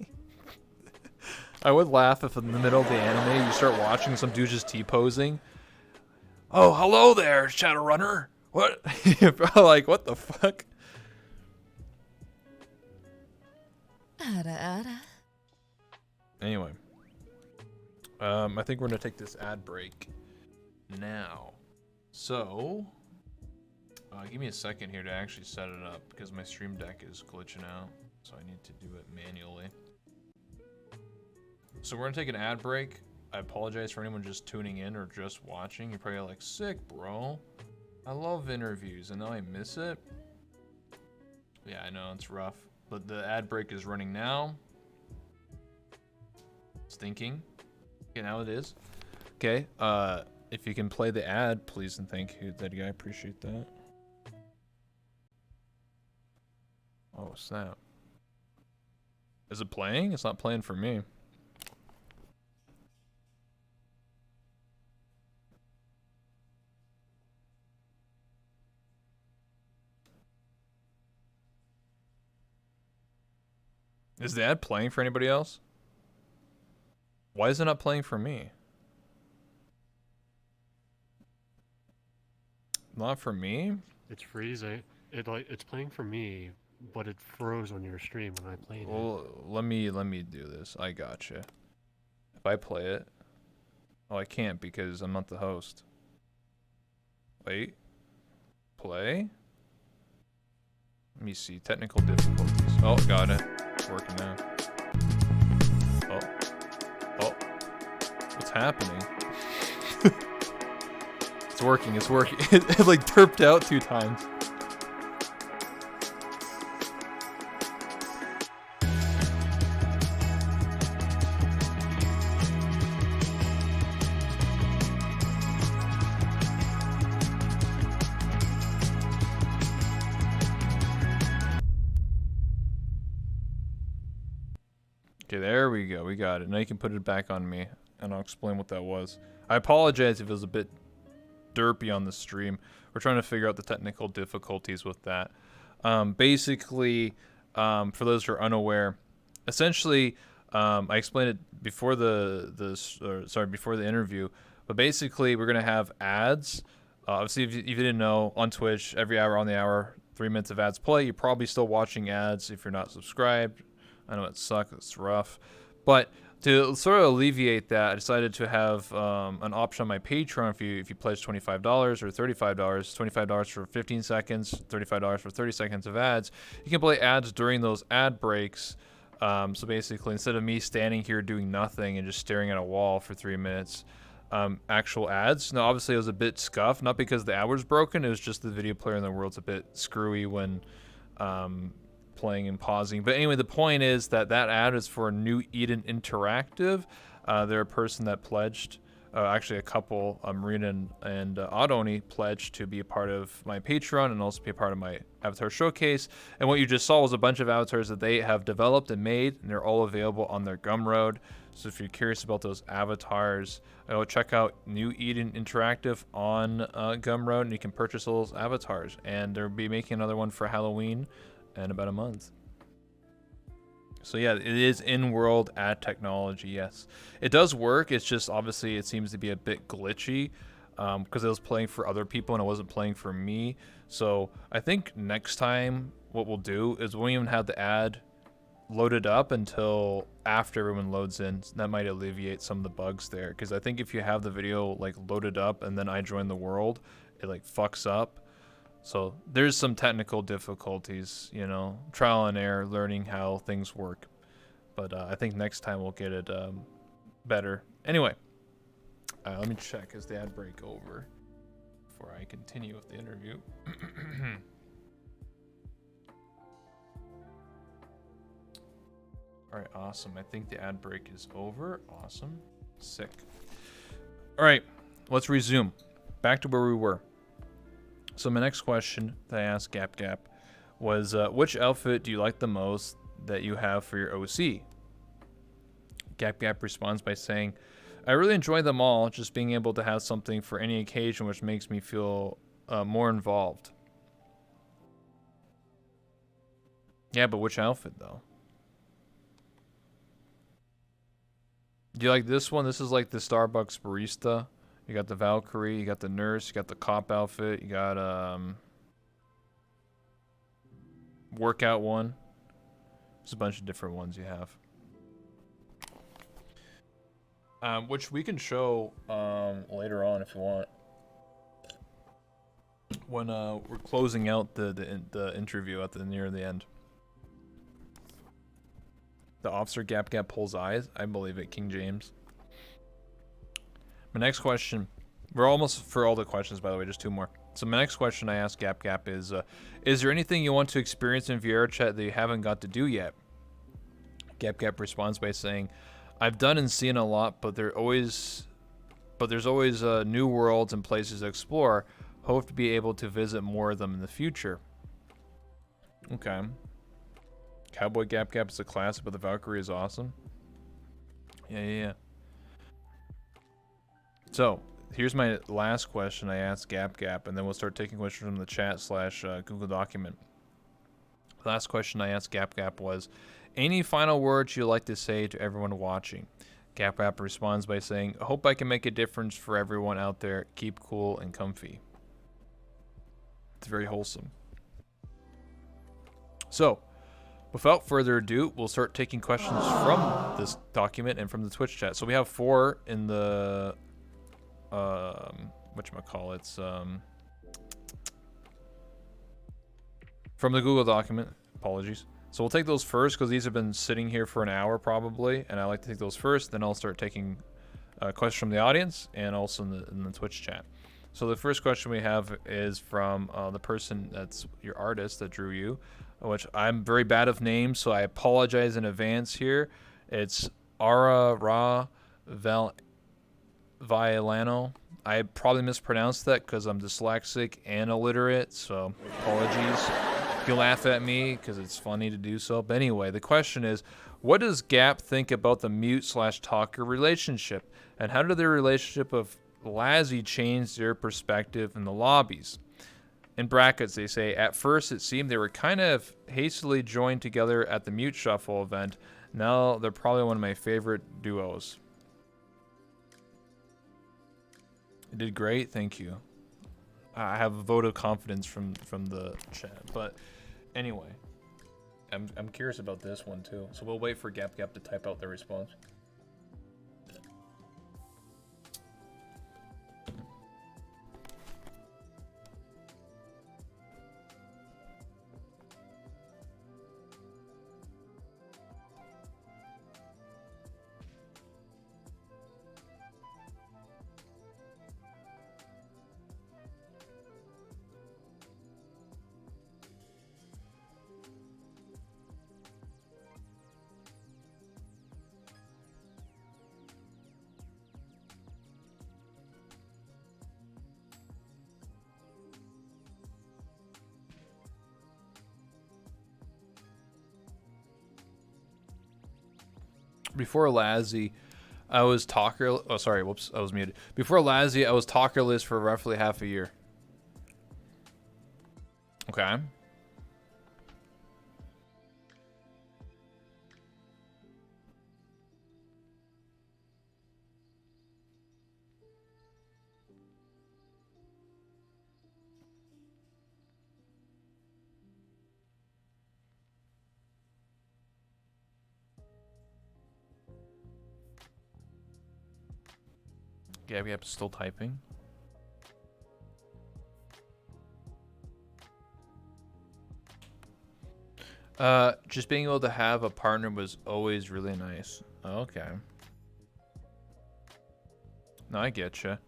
I would laugh if in the middle of the anime you start watching some dude just T-posing. Oh, hello there, Shadowrunner. What? Like, what the fuck? Anyway, I think we're gonna take this ad break now. So, give me a second here to actually set it up because my stream deck is glitching out, so I need to do it manually. So we're gonna take an ad break. I apologize for anyone just tuning in or just watching. You're probably like, sick, bro. I love interviews and now I miss it. Yeah, I know, it's rough. But the ad break is running now. It's thinking. Okay, now it is. Okay, if you can play the ad, please and thank you, that guy. I appreciate that. Oh, snap. Is it playing? It's not playing for me. Is the ad playing for anybody else? Why is it not playing for me? Not for me? It's freezing. It's playing for me, but it froze on your stream when I played Well, let me do this. I gotcha. If I play it, oh, I can't because I'm not the host. Wait, play. Let me see technical difficulties. Oh, got it. It's working now. Oh, what's happening? It's working. It's working. It like derped out 2 times. Okay, there we go. We got it. Now you can put it back on me, and I'll explain what that was. I apologize if it was a bit derpy on the stream. We're trying to figure out the technical difficulties with that. Basically, for those who are unaware, essentially, I explained it before before the interview. But basically, we're gonna have ads. Obviously, if you didn't know, on Twitch, every hour on the hour, 3 minutes of ads play. You're probably still watching ads if you're not subscribed. I know it sucks, it's rough. But to sort of alleviate that, I decided to have an option on my Patreon if you pledge $25 or $35, $25 for 15 seconds, $35 for 30 seconds of ads. You can play ads during those ad breaks So basically, instead of me standing here doing nothing and just staring at a wall for 3 minutes, actual ads. Now, obviously, it was a bit scuffed, not because the ad was broken. It was just the video player in the world's a bit screwy when playing and pausing. But anyway, the point is that ad is for New Eden Interactive. They're a person that pledged. Actually, a couple, Marina and Oddoni, pledged to be a part of my Patreon and also be a part of my Avatar Showcase. And what you just saw was a bunch of avatars that they have developed and made, and they're all available on their Gumroad. So if you're curious about those avatars, check out New Eden Interactive on Gumroad, and you can purchase those avatars. And they'll be making another one for Halloween in about a month. So yeah, it is in-world ad technology, yes. It does work, it's just obviously it seems to be a bit glitchy because it was playing for other people and it wasn't playing for me. So I think next time what we'll do is we won't even have the ad loaded up until after everyone loads in. So that might alleviate some of the bugs there, because I think if you have the video like loaded up and then I join the world, it like fucks up. So there's some technical difficulties, you know, trial and error, learning how things work. But I think next time we'll get it better. Anyway, let me check. Is the ad break over before I continue with the interview? All right, awesome. I think the ad break is over. Awesome. Sick. All right, let's resume. Back to where we were. So my next question that I asked Gap was, which outfit do you like the most that you have for your OC? Gap responds by saying, I really enjoy them all, just being able to have something for any occasion which makes me feel more involved. Yeah, but which outfit though? Do you like this one? This is like the Starbucks barista. You got the Valkyrie, you got the nurse, you got the cop outfit, you got workout one. There's a bunch of different ones you have. Which we can show later on if you want. When we're closing out the interview at near the end. The officer Gap pulls eyes. I believe it, King James. My next question, we're almost for all the questions, by the way, just 2 more. So my next question I asked Gap is there anything you want to experience in VR chat that you haven't got to do yet? Gap responds by saying, I've done and seen a lot, but there's always new worlds and places to explore. Hope to be able to visit more of them in the future. Okay. Cowboy Gap is a classic, but the Valkyrie is awesome. Yeah. So, here's my last question I asked Gap, and then we'll start taking questions from the chat / Google document. The last question I asked Gap was, any final words you'd like to say to everyone watching? Gap responds by saying, hope I can make a difference for everyone out there. Keep cool and comfy. It's very wholesome. So, without further ado, we'll start taking questions from this document and from the Twitch chat. So we have 4 in the whatchamacallits, from the Google document. Apologies. So we'll take those first because these have been sitting here for an hour probably, and I like to take those first. Then I'll start taking questions from the audience and also in the Twitch chat. So the first question we have is from the person that's your artist that drew you, which I'm very bad of names, so I apologize in advance here. It's Ara Ra Violano. I probably mispronounced that because I'm dyslexic and illiterate, so apologies. You laugh at me because it's funny to do so. But anyway, the question is, what does Gap think about the mute/talker relationship? And how did their relationship of Lazzy change their perspective in the lobbies? In brackets, they say, at first it seemed they were kind of hastily joined together at the Mute Shuffle event. Now they're probably one of my favorite duos. You did great, thank you. I have a vote of confidence from the chat, but anyway, I'm curious about this one too. So we'll wait for Gap to type out their response. Before Lazzy, I was talker. Oh, sorry. Whoops. I was muted. Before Lazzy, I was talkerless for roughly half a year. Okay. Gabby App is still typing. Just being able to have a partner was always really nice. Okay. No, I get you. It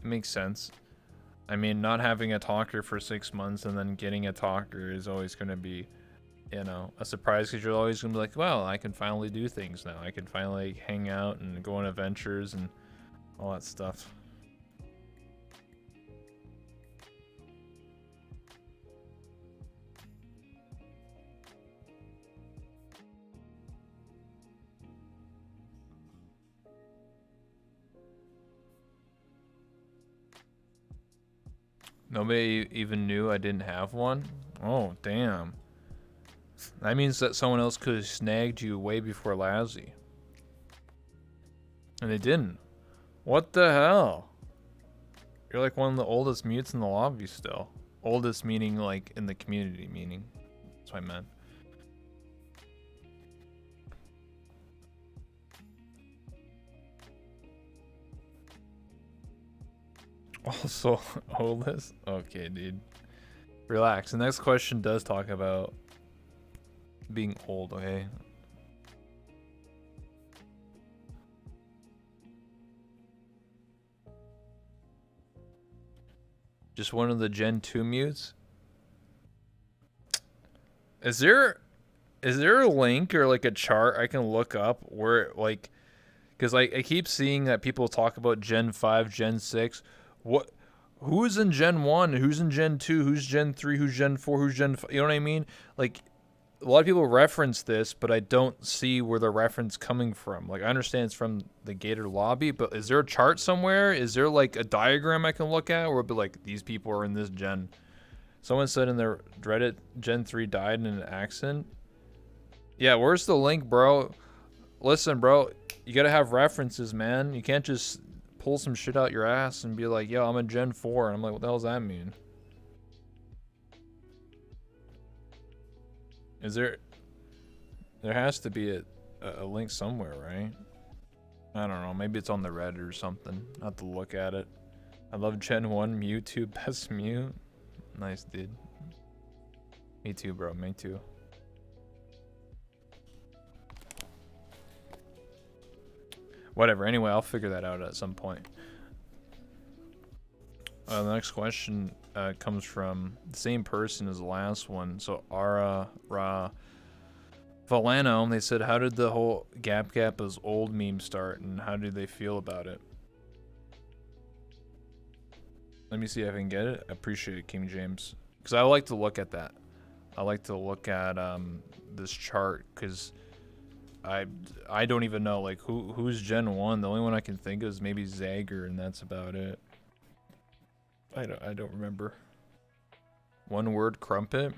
makes sense. I mean, not having a talker for 6 months and then getting a talker is always going to be, you know, a surprise, because you're always going to be like, well, I can finally do things now. I can finally hang out and go on adventures and all that stuff. Nobody even knew I didn't have one? Oh, damn. That means that someone else could have snagged you way before Lazzy. And they didn't. What the hell? You're like one of the oldest mutes in the lobby still. Oldest meaning like in the community meaning. That's what I meant. Also, oldest? Okay, dude. Relax. The next question does talk about being old, okay? Just one of the Gen 2 mutes? Is there a link or like a chart I can look up where like, because like I keep seeing that people talk about Gen 5, Gen 6. Who's in Gen 1? Who's in Gen 2? Who's Gen 3? Who's Gen 4? Who's Gen 5? You know what I mean? Like, a lot of people reference this, but I don't see where the reference coming from. Like, I understand it's from the Gator lobby, but is there a chart somewhere? Is there like a diagram I can look at where it'll be like, these people are in this gen? Someone said in their Reddit, Gen 3 died in an accident. Yeah, where's the link, bro? Listen, bro, you gotta have references, man. You can't just pull some shit out your ass and be like, yo, I'm a Gen 4. And I'm like, what the hell does that mean? Is there has to be a link somewhere, right? I don't know. Maybe it's on the Reddit or something. I have to look at it. I love Gen 1 Mewtwo, best Mew. Nice, dude. Me too, bro. Me too. Whatever. Anyway, I'll figure that out at some point. The next question comes from the same person as the last one. So Ara Ra Valano, they said, how did the whole Gap as old meme start, and how do they feel about it? Let me see if I can get it. I appreciate it, King James, because I like to look at that. I like to look at this chart, because I don't even know like who's Gen 1. The only one I can think of is maybe Zager, and that's about it. I don't remember. One word, Crumpet.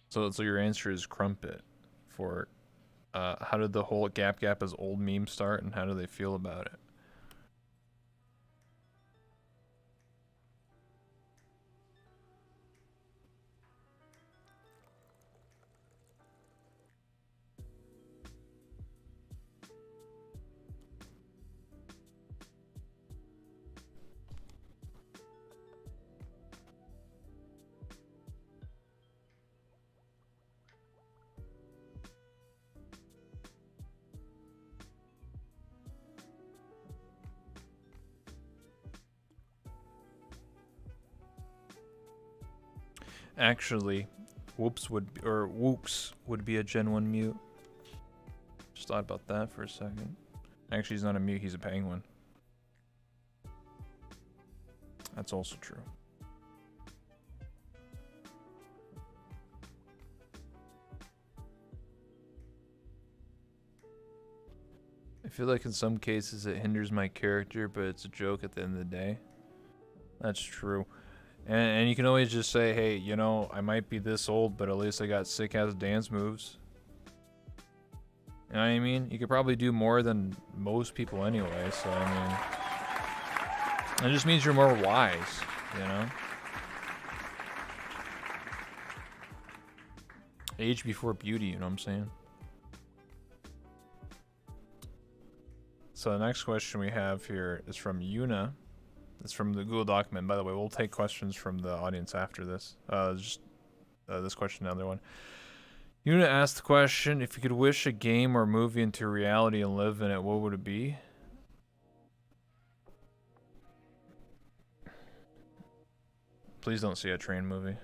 So your answer is Crumpet for how did the whole Gap as old meme start, and how do they feel about it? Actually, Wooks would be a Gen 1 mute. Just thought about that for a second. Actually, he's not a mute, he's a penguin. That's also true. I feel like in some cases it hinders my character, but it's a joke at the end of the day. That's true. And you can always just say, hey, you know, I might be this old, but at least I got sick-ass dance moves. You know what I mean? You could probably do more than most people anyway, so I mean... It just means you're more wise, you know? Age before beauty, you know what I'm saying? So the next question we have here is from Yuna. It's from the Google document. By the way, we'll take questions from the audience after this. This question, another one. Yuna asked the question, if you could wish a game or movie into reality and live in it, what would it be? Please don't see a train movie.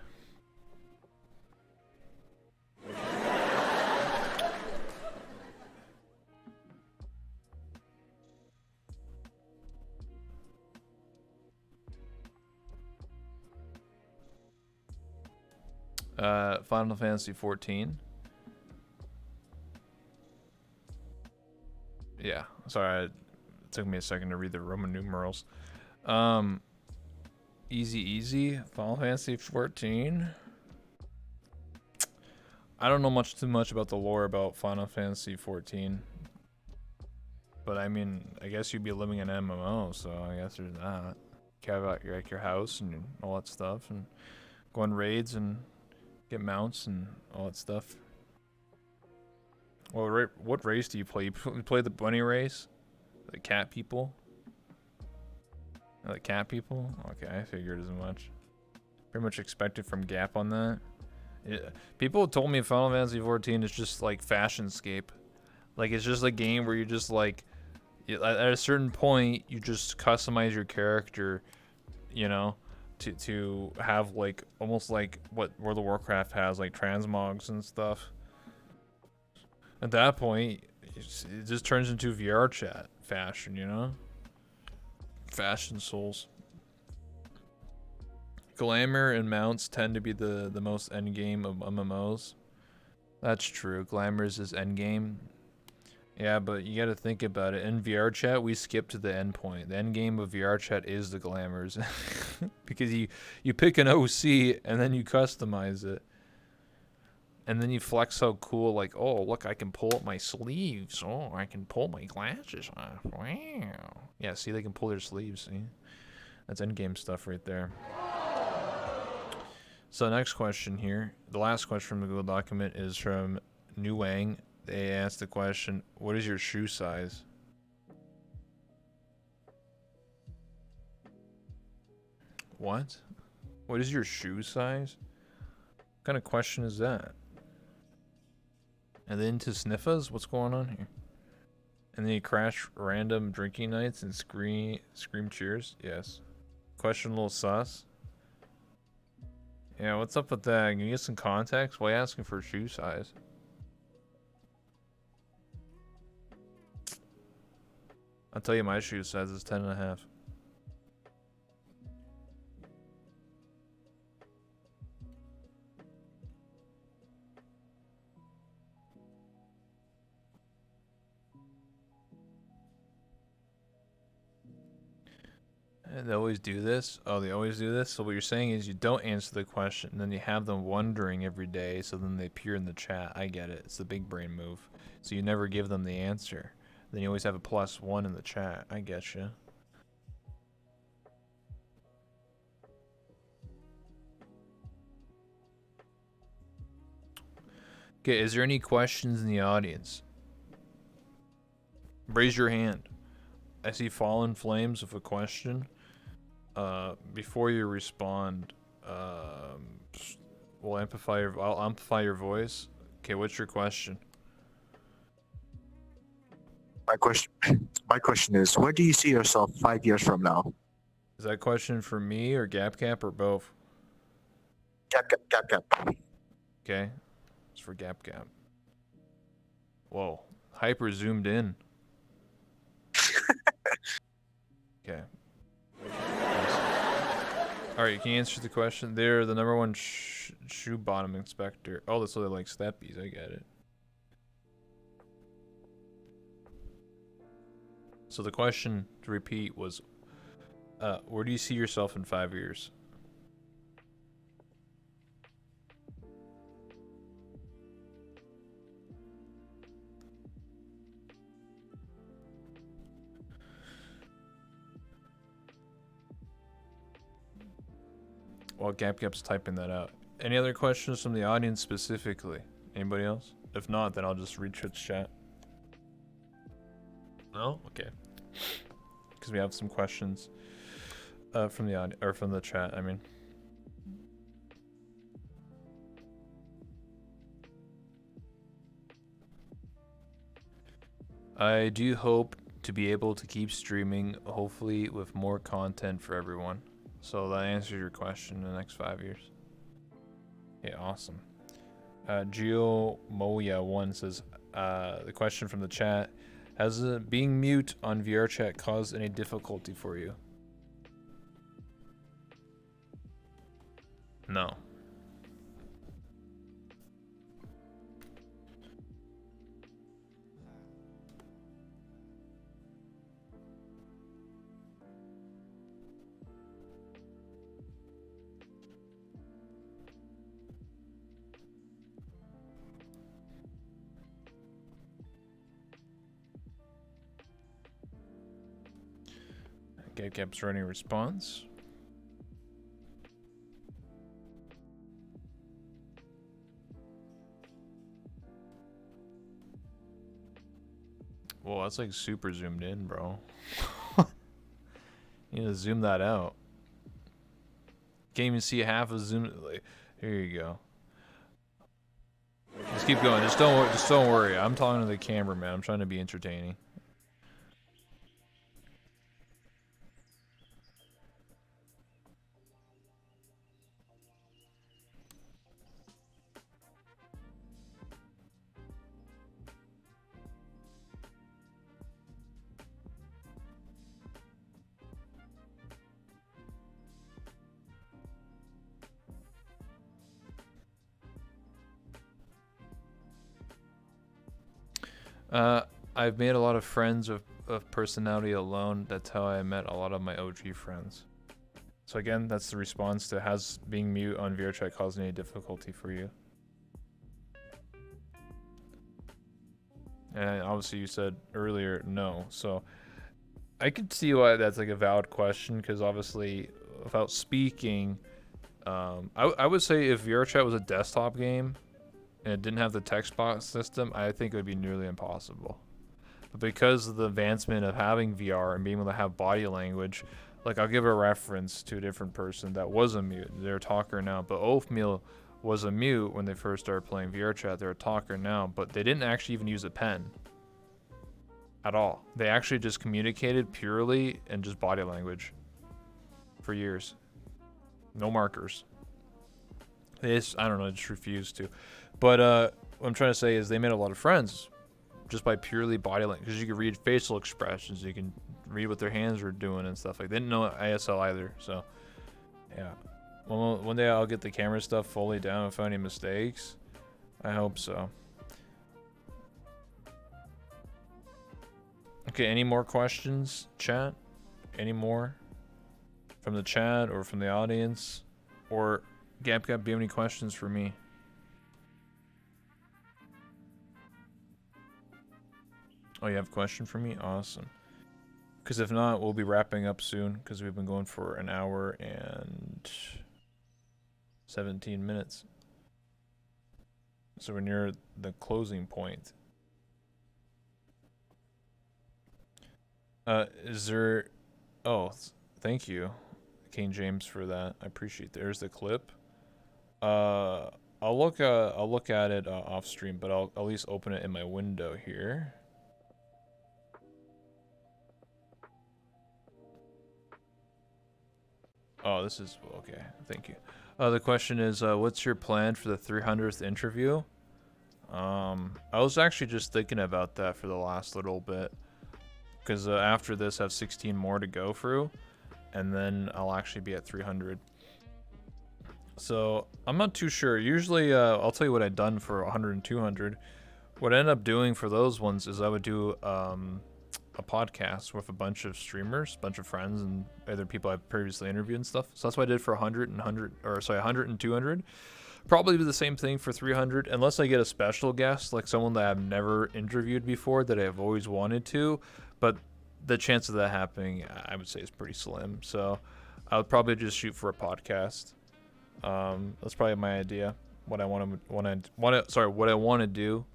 Final Fantasy 14. Yeah, sorry, it took me a second to read the Roman numerals. Easy, Final Fantasy 14. I don't know too much about the lore about Final Fantasy 14. But I mean, I guess you'd be living in an MMO, so I guess there's that. You have your house and all that stuff, and go on raids and get mounts and all that stuff. Well, what race do you play? You play the bunny race? The cat people? The cat people? Okay, I figured as much. Pretty much expected from Gap on that. Yeah. People told me Final Fantasy 14 is just like Fashionscape. Like, it's just a game where you just like, at a certain point, you just customize your character, you know, to have like almost like what World of Warcraft has, like transmogs and stuff. At that point, it just turns into VR chat fashion, you know? Fashion souls. Glamour and mounts tend to be the most endgame of MMOs. That's true. Glamour's is endgame. Yeah, but you gotta think about it. In VR chat, we skip to the end point. The end game of VR chat is the glamours. Because you pick an OC and then you customize it. And then you flex how cool, like, oh, look, I can pull up my sleeves. Oh, I can pull my glasses off. Wow. Yeah, see, they can pull their sleeves, see? That's endgame stuff right there. So next question here. The last question from the Google document is from New Wang. They asked the question, what is your shoe size? What? What is your shoe size? What kind of question is that? And then to sniffas? What's going on here? And then you crash random drinking nights and scream cheers? Yes. Question a little sus. Yeah, what's up with that? Can you get some context? Why are you asking for shoe size? I'll tell you my shoe size is 10.5. And they always do this? Oh, they always do this? So what you're saying is you don't answer the question, and then you have them wondering every day, so then they appear in the chat. I get it. It's the big brain move. So you never give them the answer. Then you always have a +1 in the chat. I get you. Okay, is there any questions in the audience? Raise your hand. I see Fallen Flames with a question. Before you respond, I'll amplify your voice. Okay, what's your question? My question is, where do you see yourself 5 years from now? Is that a question for me or GapCap or both? Gap. Okay, it's for GapCap. Whoa, hyper zoomed in. Okay. Alright, can you answer the question? They're the #1 shoe bottom inspector. Oh, that's so they like steppies. I get it. So the question, to repeat, was, where do you see yourself in 5 years? While GapGap's typing that out. Any other questions from the audience specifically? Anybody else? If not, then I'll just read Twitch chat. No? Okay. Because we have some questions from the audience, or from the chat, I mean. I do hope to be able to keep streaming, hopefully with more content for everyone. So that answers your question in the next 5 years. Yeah, awesome. Geo Moya1 says, the question from the chat, has being mute on VR chat caused any difficulty for you? No. GapGap's running response. Whoa, that's like super zoomed in, bro. You need to zoom that out. Can't even see half a zoom. Like, here you go. Just keep going. Just don't worry. I'm talking to the cameraman. I'm trying to be entertaining. I've made a lot of friends of personality alone. That's how I met a lot of my OG friends. So again, that's the response to, has being mute on VRChat caused any difficulty for you? And obviously you said earlier no. So I could see why that's like a valid question, because obviously without speaking, I would say if VRChat was a desktop game and it didn't have the text box system, I think it would be nearly impossible. But because of the advancement of having VR and being able to have body language, like I'll give a reference to a different person that was a mute. They're a talker now, but Oathmeal was a mute when they first started playing VRChat. They're a talker now, but they didn't actually even use a pen at all. They actually just communicated purely in just body language for years. No markers. They just, I don't know, just refused to. But what I'm trying to say is they made a lot of friends just by purely body language, because you can read facial expressions, you can read what their hands were doing and stuff. Like, they didn't know ASL either. So yeah, well, one day I'll get the camera stuff fully down and find any mistakes. I hope so. Okay, any more questions, chat? Any more from the chat or from the audience? Or GapGap, do you have any questions for me? Oh, you have a question for me? Awesome. Because if not, we'll be wrapping up soon, because we've been going for an hour and 17 minutes. So we're near the closing point. Is there... Oh, thank you, King James, for that. I appreciate it. There's the clip. I'll look at it off stream, but I'll at least open it in my window here. Oh, this is okay. Thank you. The question is, what's your plan for the 300th interview? I was actually just thinking about that for the last little bit, because after this, I have 16 more to go through, and then I'll actually be at 300. So I'm not too sure. Usually, I'll tell you what I've done for 100 and 200. What I end up doing for those ones is I would do a podcast with a bunch of streamers, a bunch of friends, and other people I've previously interviewed and stuff. So that's what I did for 100 and 200. Probably do the same thing for 300, unless I get a special guest, like someone that I've never interviewed before that I've always wanted to. But the chance of that happening, I would say, is pretty slim. So I would probably just shoot for a podcast. That's probably my idea. What I want to do,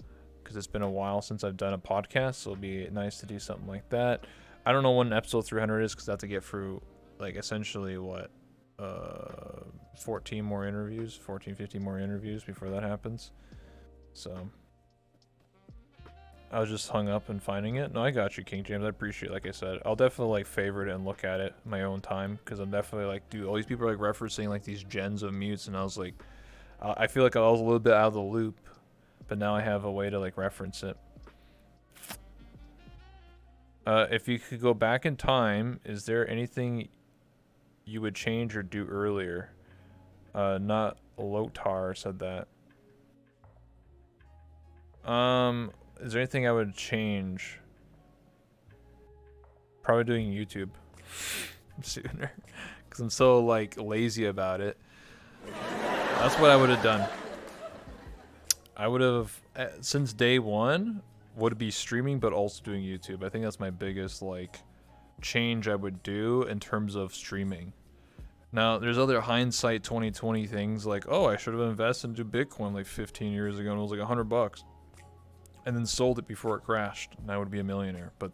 because it's been a while since I've done a podcast, so it'll be nice to do something like that. I don't know when episode 300 is, because I have to get through, like, essentially 15 more interviews before that happens. So I was just hung up in finding it. No, I got you, King James. I appreciate it. Like I said, I'll definitely like favorite it and look at it in my own time, because I'm definitely like, dude, all these people are like referencing like these gens of mutes, and I was like, I feel like I was a little bit out of the loop, but now I have a way to like reference it. If you could go back in time, is there anything you would change or do earlier? Not Lotar said that. Is there anything I would change? Probably doing YouTube sooner, because I'm so like lazy about it. That's what I would have done. I would have, since day one, would be streaming, but also doing YouTube. I think that's my biggest like change I would do in terms of streaming. Now, there's other hindsight 2020 things like, oh, I should have invested into Bitcoin like 15 years ago and it was like $100, and then sold it before it crashed, and I would be a millionaire. But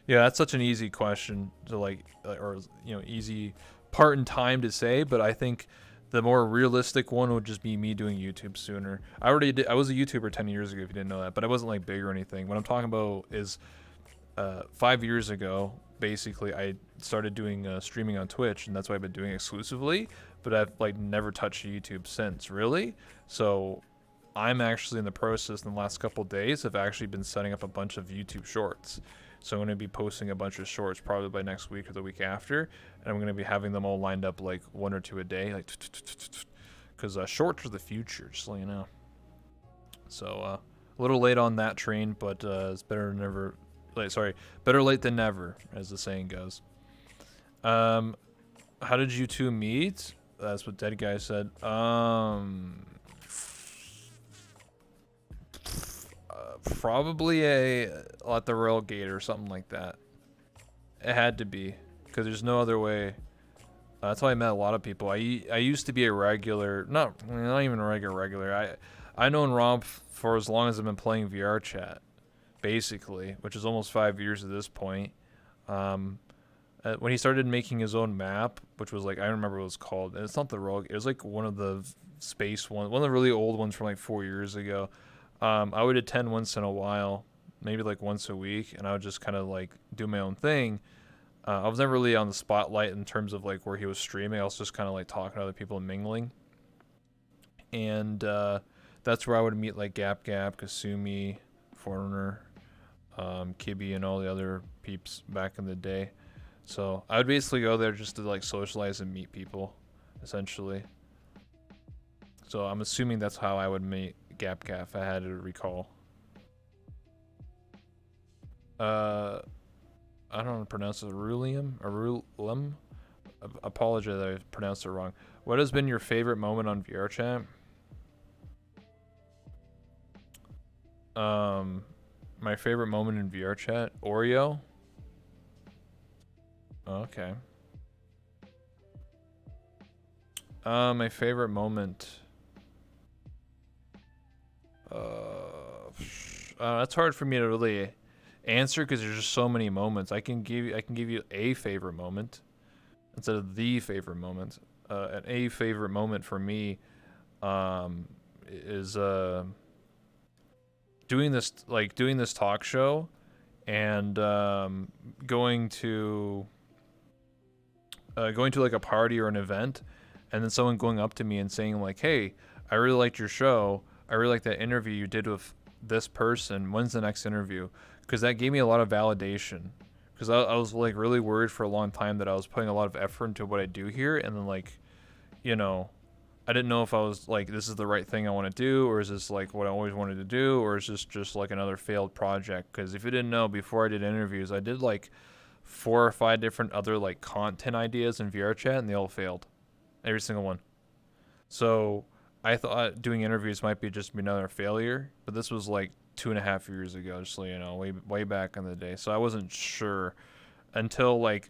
yeah, that's such an easy question to like, or easy part in time to say. But I think the more realistic one would just be me doing YouTube sooner. I was a YouTuber 10 years ago, if you didn't know that, but I wasn't like big or anything. What I'm talking about is 5 years ago, basically, I started doing streaming on Twitch, and that's what I've been doing exclusively, but I've like never touched YouTube since, really. So I'm actually in the process in the last couple days of actually been setting up a bunch of YouTube shorts. So I'm going to be posting a bunch of shorts probably by next week or the week after, and I'm going to be having them all lined up like 1 or 2 a day, like, because shorts are the future, just so you know. So a little late on that train, but it's better than never. Better late than never, as the saying goes. How did you two meet? That's what Dead Guy said. Probably at the Royal Gate or something like that. It had to be, because there's no other way. That's how I met a lot of people. I used to be a regular, not even a regular. I known Rob for as long as I've been playing VR chat, basically, which is almost 5 years at this point. When he started making his own map, which was like, I don't remember what it was called. And it's not the Royal. It was like one of the space ones, one of the really old ones from like 4 years ago. I would attend once in a while, maybe like once a week, and I would just kind of like do my own thing. I was never really on the spotlight in terms of like where he was streaming. I was just kind of like talking to other people and mingling. And that's where I would meet like Gap, Kasumi, Foreigner, Kibby, and all the other peeps back in the day. So I would basically go there just to like socialize and meet people, essentially. So I'm assuming that's how I would meet Gap if I had to recall. I don't know how to pronounce it. Arulum? Apologize that I pronounced it wrong. What has been your favorite moment on VR chat? My favorite moment in VR chat? Oreo? Okay. My favorite moment. That's hard for me to really answer because there's just so many moments. I can give you a favorite moment instead of the favorite moment. A favorite moment for me is doing this talk show and going to like a party or an event, and then someone going up to me and saying like, "Hey, I really liked your show. I really like that interview you did with this person. When's the next interview?" Because that gave me a lot of validation. Because I was like really worried for a long time that I was putting a lot of effort into what I do here, and then like, I I didn't know if I was like, this is the right thing I want to do, or is this like what I always wanted to do, or is this just like another failed project? Because if you didn't know, before I did interviews, I did like 4 or 5 different other like content ideas in VR chat, and they all failed, every single one. So I thought doing interviews might be just another failure, but this was like 2.5 years ago, just so you know, way back in the day. So I wasn't sure until like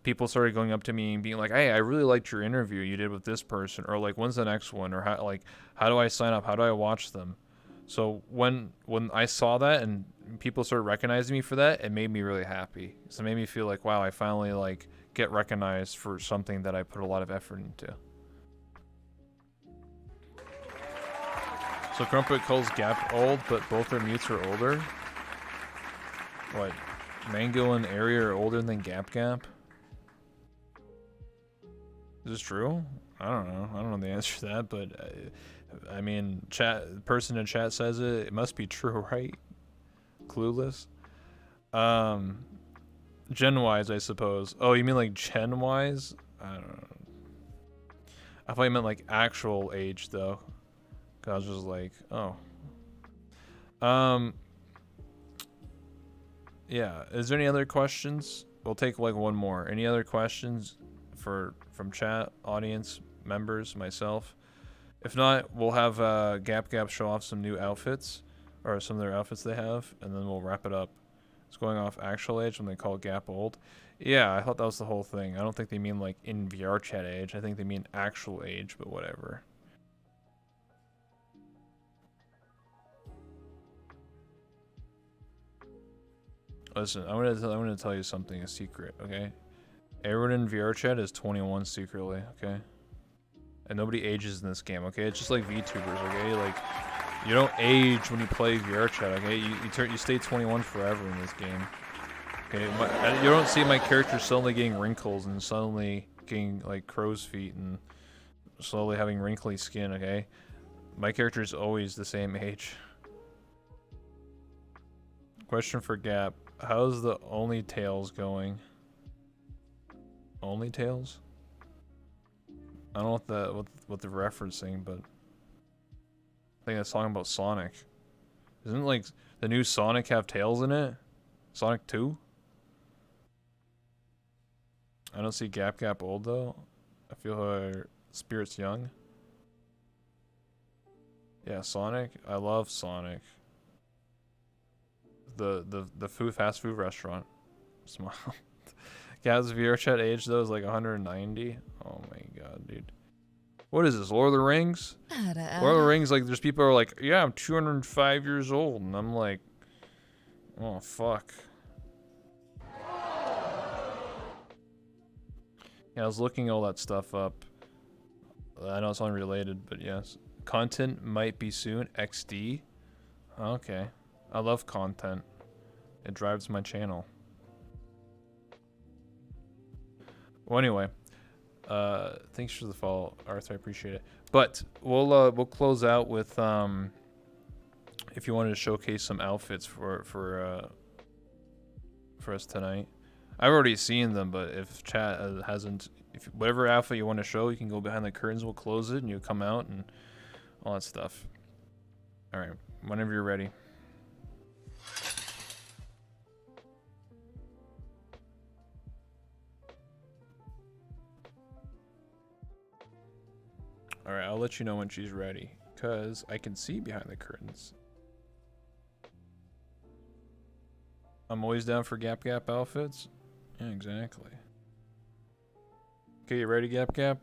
people started going up to me and being like, "Hey, I really liked your interview you did with this person," or like, "When's the next one?" or how do I sign up? How do I watch them? So when I saw that and people started recognizing me for that, it made me really happy. So it made me feel like, wow, I finally like get recognized for something that I put a lot of effort into. So Crumpet calls Gap old, but both their mutes are older. What? Mango and Airy are older than Gap Gap? Is this true? I don't know. I don't know the answer to that, but I mean, person in chat says it. It must be true, right? Clueless. Gen-wise, I suppose. Oh, you mean like gen-wise? I don't know. I thought you meant like actual age, though. I was just like, oh. Yeah. Is there any other questions? We'll take like one more. Any other questions from chat, audience, members, myself? If not, we'll have Gap Gap show off some new outfits, or some of their outfits they have, and then we'll wrap it up. It's going off actual age when they call Gap old. Yeah, I thought that was the whole thing. I don't think they mean like in VR chat age. I think they mean actual age, but whatever. Listen, I'm gonna tell you something, a secret, okay? Everyone in VR chat is 21 secretly, okay? And nobody ages in this game, okay? It's just like VTubers, okay? Like, you don't age when you play VR chat, okay? You stay 21 forever in this game. Okay, you don't see my character suddenly getting wrinkles and suddenly getting like crow's feet and slowly having wrinkly skin, okay? My character is always the same age. Question for Gap. How's the Only Tales going? Only Tales? I don't know what they're referencing, but I think that's talking about Sonic. Isn't like the new Sonic have tails in it? Sonic 2? I don't see Gap Gap old though. I feel her spirit's young. Yeah, Sonic. I love Sonic. The fast food restaurant. Smile. Gap's VR chat age though is like 190. Oh my god, dude. What is this? Lord of the Rings? Lord of the Rings, like there's people who are like, yeah, I'm 205 years old, and I'm like, oh fuck. Yeah, I was looking all that stuff up. I know it's unrelated, but yes. Content might be soon. XD. Okay. I love content. It drives my channel. Well, anyway. Thanks for the follow, Arthur. I appreciate it. But we'll close out with if you wanted to showcase some outfits for us tonight. I've already seen them, but if chat hasn't, if whatever outfit you want to show, you can go behind the curtains. We'll close it, and you come out and all that stuff. All right, whenever you're ready. All right, I'll let you know when she's ready, cause I can see behind the curtains. I'm always down for Gap Gap outfits. Yeah, exactly. Okay, you ready, Gap Gap?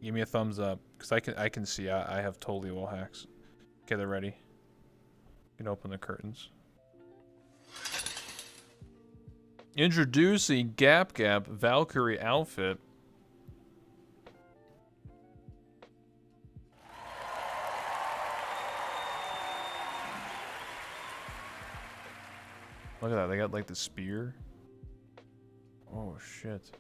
Give me a thumbs up, cause I can see. I have totally wall hacks. Okay, they're ready. You can open the curtains. Introducing Gap Gap Valkyrie outfit. Look at that, they got like the spear. Oh shit.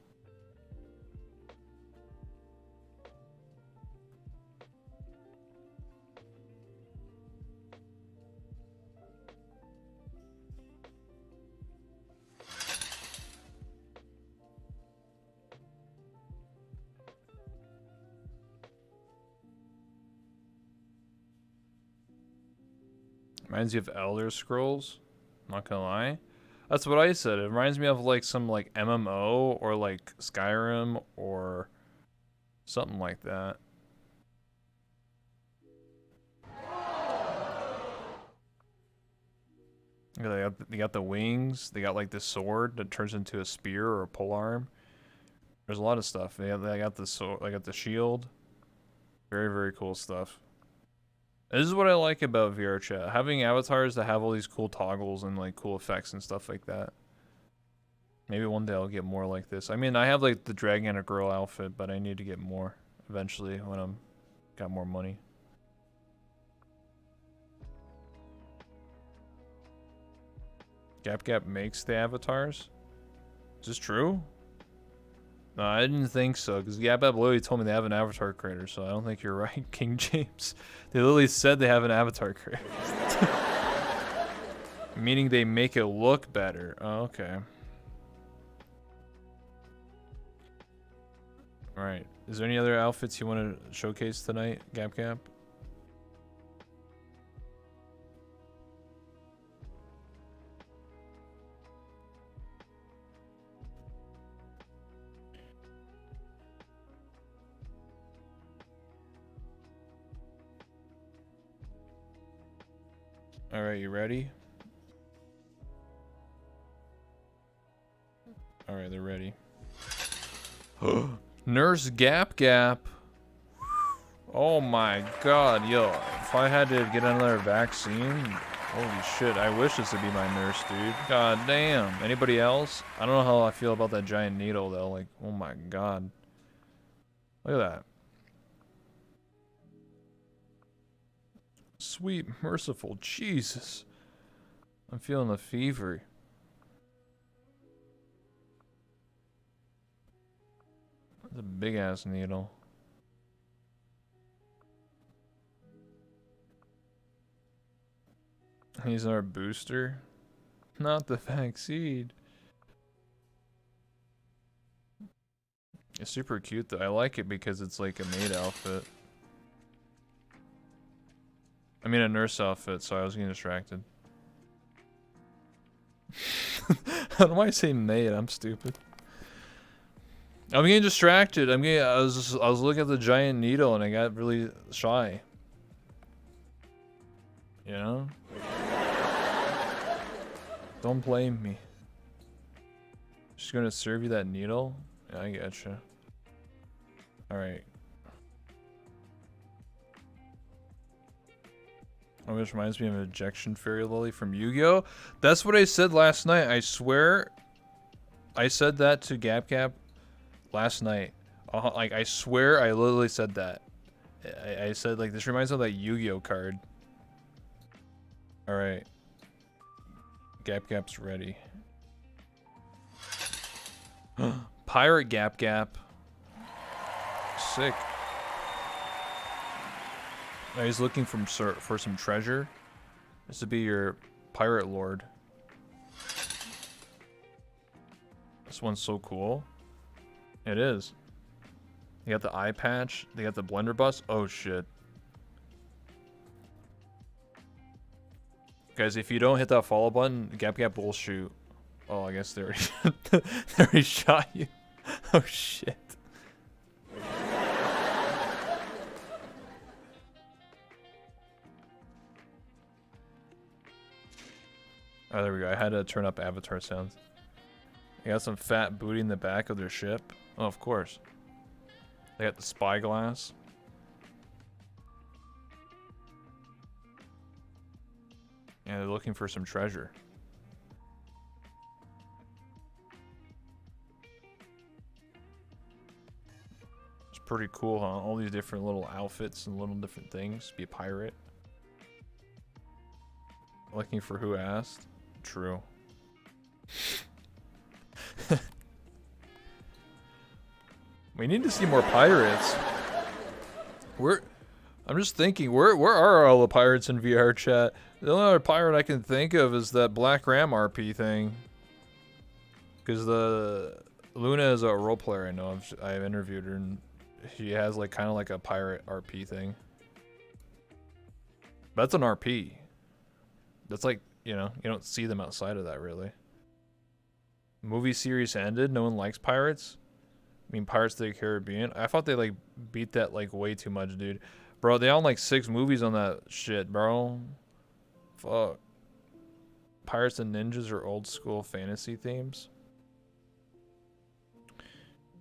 Reminds you of Elder Scrolls. Not gonna lie. That's what I said. It reminds me of like some like MMO or like Skyrim or something like that. They got the wings. They got like this sword that turns into a spear or a polearm. There's a lot of stuff. They got the sword. They got the shield. Very, very cool stuff. This is what I like about VR chat. Having avatars that have all these cool toggles and like cool effects and stuff like that. Maybe one day I'll get more like this. I mean, I have like the dragon and a girl outfit, but I need to get more eventually when I'm got more money. GapGap makes the avatars? Is this true? No, I didn't think so, because GapGap literally told me they have an avatar creator, so I don't think you're right, King James. They literally said they have an avatar creator. Meaning they make it look better. Oh, okay. Alright. Is there any other outfits you want to showcase tonight, GapGap? Alright, you ready? Alright, they're ready. Nurse GapGap. Oh my god, yo. If I had to get another vaccine, holy shit, I wish this would be my nurse, dude. God damn. Anybody else? I don't know how I feel about that giant needle, though. Like, oh my god. Look at that. Sweet, merciful Jesus. I'm feeling the fever. That's a big ass needle. He's our booster. Not the vaccine. It's super cute though. I like it because it's like a maid outfit. I mean a nurse outfit, so I was getting distracted. How do I say maid? I'm stupid. I'm getting distracted. I was looking at the giant needle and I got really shy. You know? Don't blame me. Just gonna serve you that needle? Yeah, I getcha. Alright. Oh, this reminds me of an ejection fairy lily from Yu-Gi-Oh! That's what I said last night. I swear I said that to GapGap last night. Like, I swear I literally said that. I said, like, this reminds me of that Yu-Gi-Oh! Card. Alright. GapGap's ready. Pirate GapGap. Sick. Now he's looking for some treasure. This would be your pirate lord. This one's so cool. It is. They got the eye patch. They got the blunderbuss. Oh shit. Guys, if you don't hit that follow button, GapGap will shoot. Oh, I guess they already, they already shot you. Oh shit. Oh, there we go. I had to turn up avatar sounds. They got some fat booty in the back of their ship. Oh, of course. They got the spyglass. Yeah, they're looking for some treasure. It's pretty cool, huh? All these different little outfits and little different things. Be a pirate. Looking for who asked? True. We need to see more pirates. I'm just thinking, where are all the pirates in VR chat? The only other pirate I can think of is that Black Ram RP thing. Because the Luna is a role player I know of. I've interviewed her and she has like kind of like a pirate RP thing. That's an RP. That's like, you don't see them outside of that really. Movie series ended. No one likes pirates. I mean, Pirates of the Caribbean. I thought they like beat that like way too much, dude. Bro, they own like 6 movies on that shit, bro. Fuck. Pirates and Ninjas are old school fantasy themes.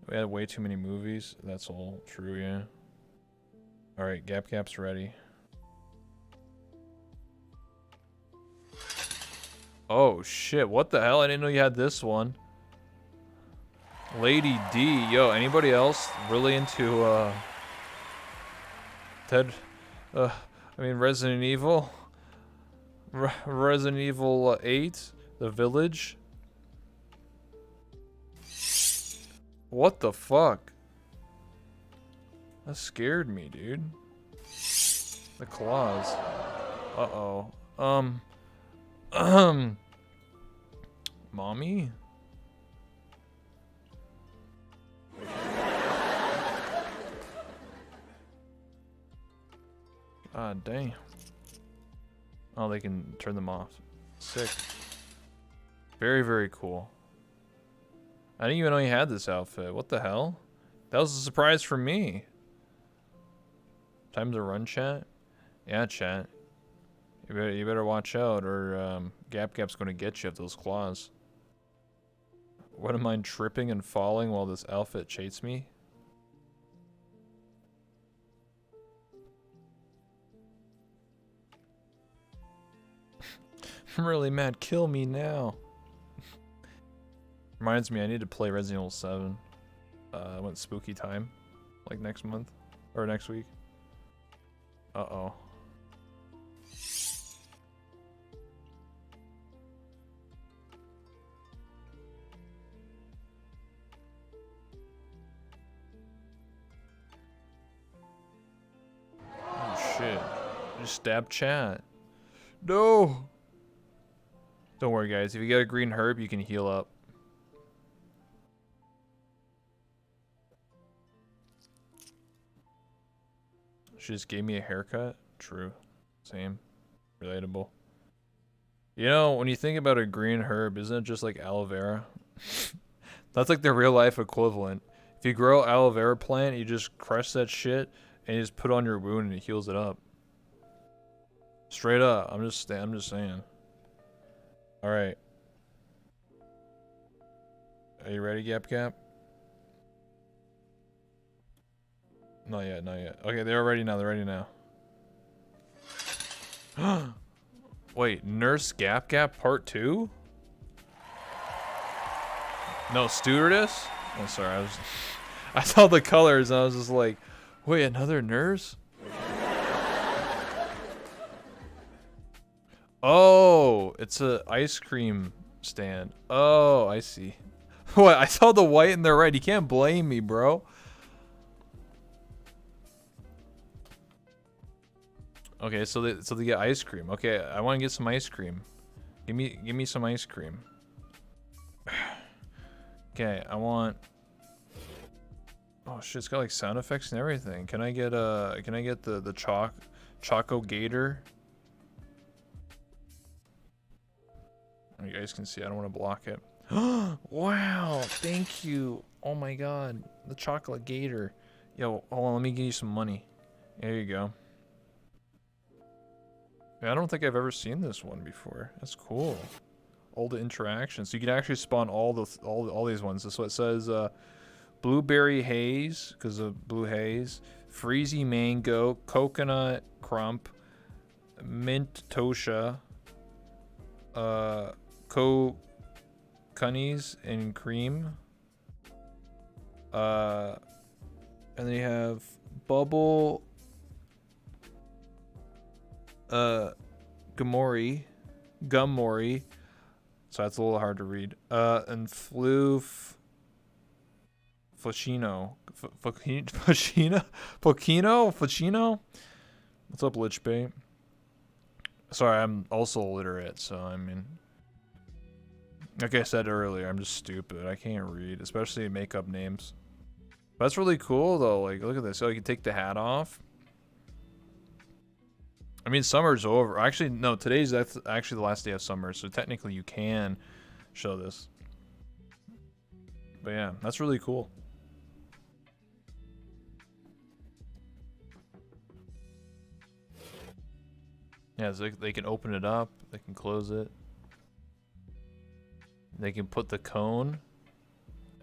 We had way too many movies. That's all true, yeah. Alright, Gap's ready. Oh shit, what the hell? I didn't know you had this one. Lady D. Yo, anybody else really into Resident Evil? Resident Evil 8? The Village? What the fuck? That scared me, dude. The claws. Uh-oh. Mommy? God dang. Oh, they can turn them off. Sick. Very, very cool. I didn't even know you had this outfit. What the hell? That was a surprise for me. Time to run, chat? Yeah, chat. You better watch out, or Gap's gonna get you with those claws. Wouldn't mind tripping and falling while this outfit chases me. I'm really mad. Kill me now. Reminds me, I need to play Resident Evil 7. When it's spooky time, like next month or next week. Uh-oh. Oh shit. Just stab chat. No. Don't worry guys, if you get a green herb, you can heal up. She just gave me a haircut. True. Same. Relatable. You know, when you think about a green herb, isn't it just like aloe vera? That's like the real life equivalent. If you grow aloe vera plant, you just crush that shit and you just put it on your wound and it heals it up. Straight up. I'm just saying. All right. Are you ready, Gap? Not yet, not yet. Okay, they're ready now, Wait, Nurse Gap Part 2? No, Stewardess? Oh, sorry, I saw the colors and I was just like, wait, another nurse? Oh, it's a ice cream stand. Oh, I see. What, I saw the white and the red. You can't blame me, bro. Okay, so they get ice cream. Okay, I want to get some ice cream. Give me some ice cream. Okay, I want. Oh shit, it's got like sound effects and everything. Can I get the Choco Gator? You guys can see. I don't want to block it. Wow, thank you. Oh my god, the Chocolate Gator. Yo, hold on, let me give you some money. There you go. I don't think I've ever seen this one before. That's cool. All the interactions. So you can actually spawn all these ones. That's what it says. Blueberry haze, because of blue haze. Freezy mango, coconut crump, mint tosha, cunnies and cream. And they have bubble. Gumori, so that's a little hard to read. And Fushino. What's up, Lichbait? Sorry, I'm also illiterate, so I mean, like I said earlier, I'm just stupid. I can't read, especially make-up names. But that's really cool, though. Like, look at this. So you can take the hat off. I mean, summer's over. Actually, no, that's actually the last day of summer, so technically you can show this. But yeah, that's really cool. Yeah, so they can open it up, they can close it. They can put the cone,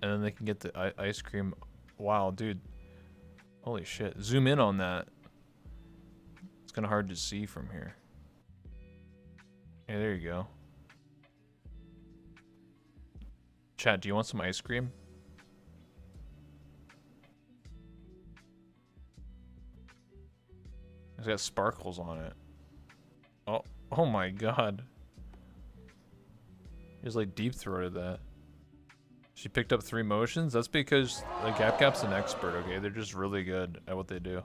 and then they can get the ice cream. Wow, dude. Holy shit. Zoom in on that. It's kind of hard to see from here. Yeah, there you go. Chat, do you want some ice cream? It's got sparkles on it. Oh my god. Just like deep throated that. She picked up 3 motions? That's because the Gap's an expert, okay? They're just really good at what they do.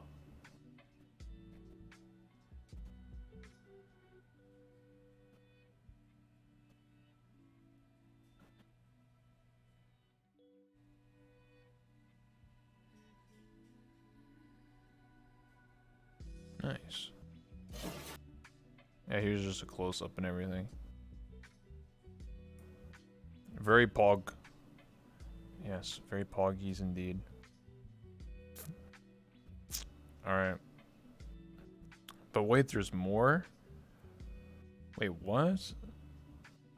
Nice. Yeah, here's just a close-up and everything. Very pog. Yes, very poggies indeed. Alright. But wait, there's more? Wait, what?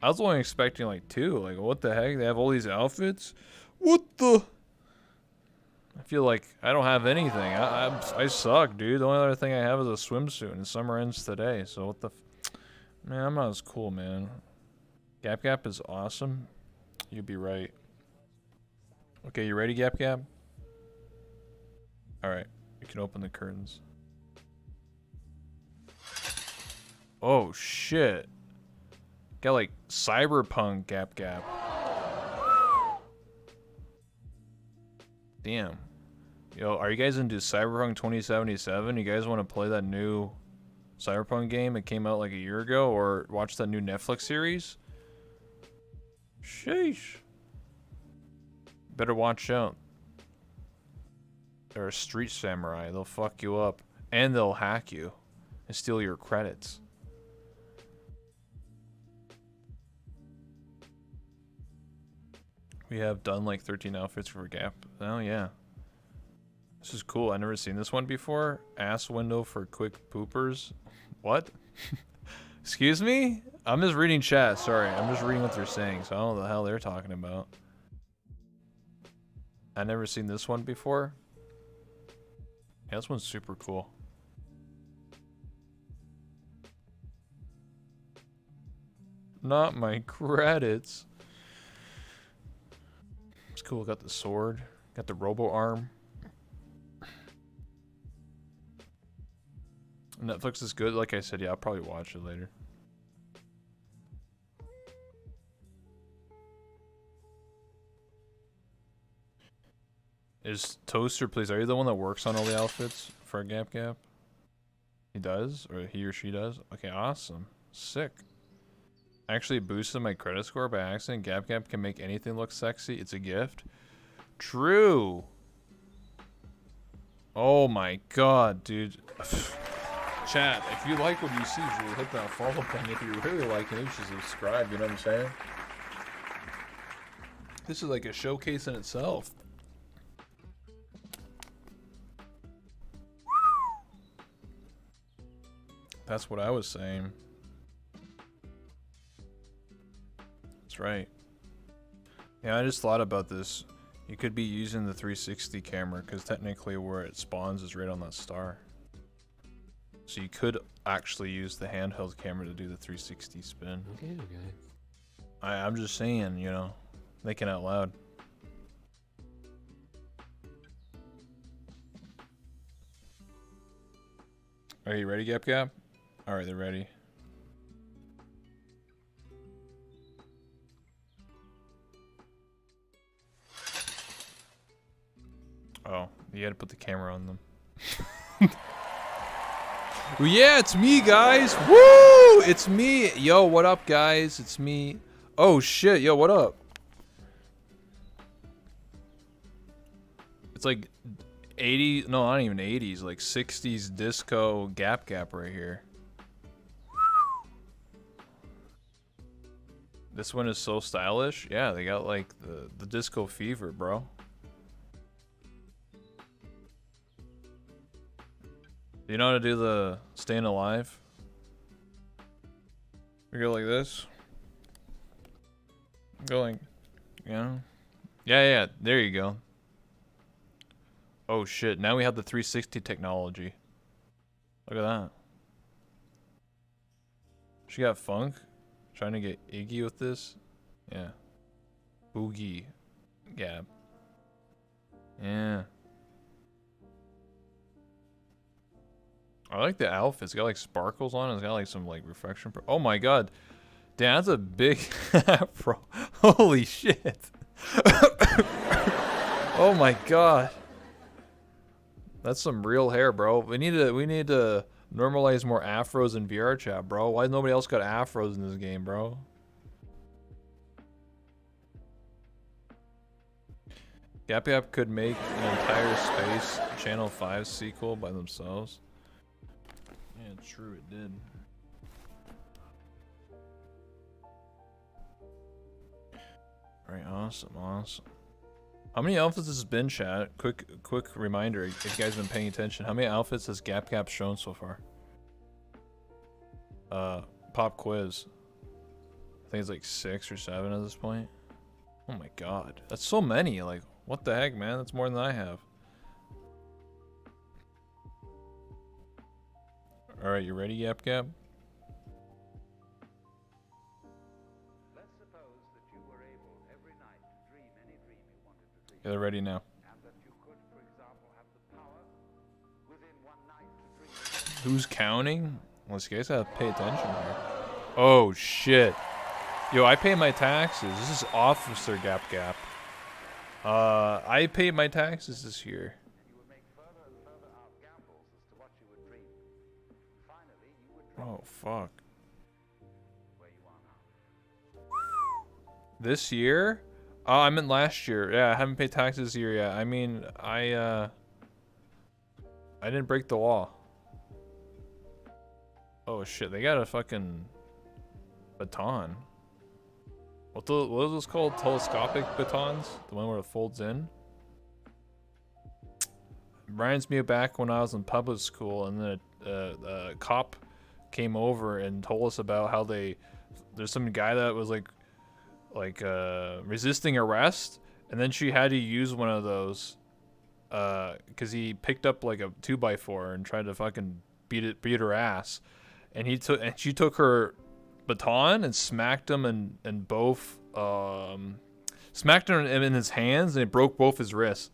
I was only expecting like 2. Like, what the heck? They have all these outfits? What the? I feel like I don't have anything. I suck, dude. The only other thing I have is a swimsuit, and summer ends today. So what the? Man, I'm not as cool, man. Gap is awesome. You'd be right. Okay, you ready, Gap? Alright, you can open the curtains. Oh, shit. Got like cyberpunk Gap. Damn. Yo, are you guys into Cyberpunk 2077? You guys want to play that new Cyberpunk game? It came out like a year ago, or watch that new Netflix series? Sheesh. Better watch out. They're a street samurai. They'll fuck you up. And they'll hack you. And steal your credits. We have done like 13 outfits for Gap. Oh yeah. This is cool. I've never seen this one before. Ass window for quick poopers. What? Excuse me? I'm just reading chat. Sorry. I'm just reading what they're saying. So I don't know the hell they're talking about. I've never seen this one before. Yeah, this one's super cool. Not my credits. It's cool. Got the sword. Got the robo arm. Netflix is good. Like I said, yeah, I'll probably watch it later. Is Toaster, please, are you the one that works on all the outfits for Gap? He does? Or he or she does? Okay, awesome. Sick. Actually boosted my credit score by accident. Gap can make anything look sexy. It's a gift. True. Oh my god, dude. Chat, if you like what you see, you hit that follow button. If you really like it, you should subscribe, you know what I'm saying? This is like a showcase in itself. That's what I was saying. That's right. Yeah, I just thought about this. You could be using the 360 camera because technically where it spawns is right on that star. So you could actually use the handheld camera to do the 360 spin. Okay. I'm just saying, you know, thinking out loud. Are you ready, Gap? Alright, they're ready. Oh, you had to put the camera on them. Well, yeah, it's me, guys. Woo! It's me. Yo, what up, guys? It's me. Oh, shit. Yo, what up? It's like 80, no, not even 80s, like 60s disco Gap right here. This one is so stylish. Yeah, they got like the disco fever, bro. Do you know how to do the staying alive? We go like this. Going, you know? Yeah, there you go. Oh shit, now we have the 360 technology. Look at that. She got funk. Trying to get Iggy with this. Yeah. Boogie. Gap. Yeah. I like the outfit. It's got like sparkles on it. It's got like some like reflection. Oh my god. Damn, that's a big afro. Holy shit. Oh my god. That's some real hair, bro. We need to normalize more afros in VR chat, bro. Why nobody else got afros in this game, bro? Gap Gap could make an entire Space Channel 5 sequel by themselves. Yeah, true, it did. Alright, awesome. How many outfits has been, chat? Quick reminder, if you guys been paying attention. How many outfits has Gap Gap shown so far? Pop quiz. I think it's like 6 or 7 at this point. Oh my god. That's so many. Like, what the heck, man? That's more than I have. Alright, you ready, Gap Gap? Yeah, they're ready now. Who's counting? Well, you guys gotta pay attention here. Oh shit. Yo, I pay my taxes. This is Officer Gap Gap. I paid my taxes this year. Oh fuck. This year? Oh, I meant last year. Yeah, I haven't paid taxes this year yet. I mean, I didn't break the law. Oh shit, they got a fucking baton. What are those called? Telescopic batons? The one where it folds in? Reminds me of back when I was in public school and then a cop came over and told us about how there's some guy that was like resisting arrest, and then she had to use one of those because he picked up like a 2x4 and tried to fucking beat her ass, and she took her baton and smacked him and both smacked him in his hands, and it broke both his wrists.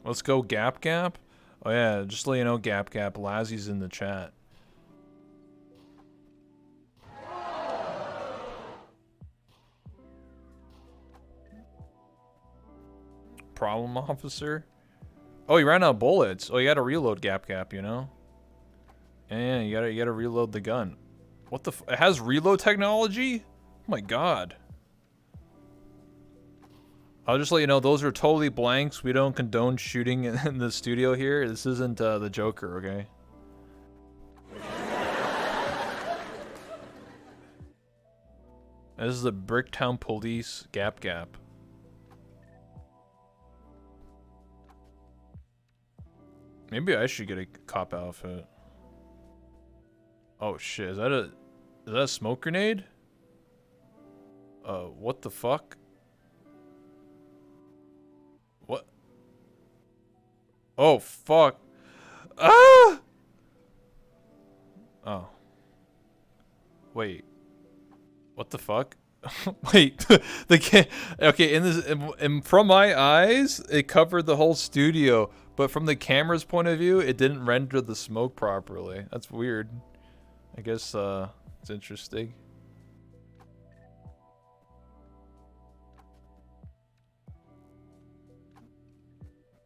Let's go Gap Gap. Oh yeah, just to let you know, Gap Gap, Lazzy's in the chat. Problem officer? Oh, you ran out of bullets. Oh, you gotta reload, Gap Gap, you know? Yeah, you gotta reload the gun. What the it has reload technology? Oh my god. I'll just let you know, those are totally blanks. We don't condone shooting in the studio here. This isn't the Joker, okay? This is the Bricktown Police Gap Gap. Maybe I should get a cop outfit. Oh shit, is that a smoke grenade? What the fuck? What? Oh fuck. Ah! Oh. Wait. What the fuck? Wait, okay, from my eyes, it covered the whole studio, but from the camera's point of view, it didn't render the smoke properly. That's weird. I guess it's interesting.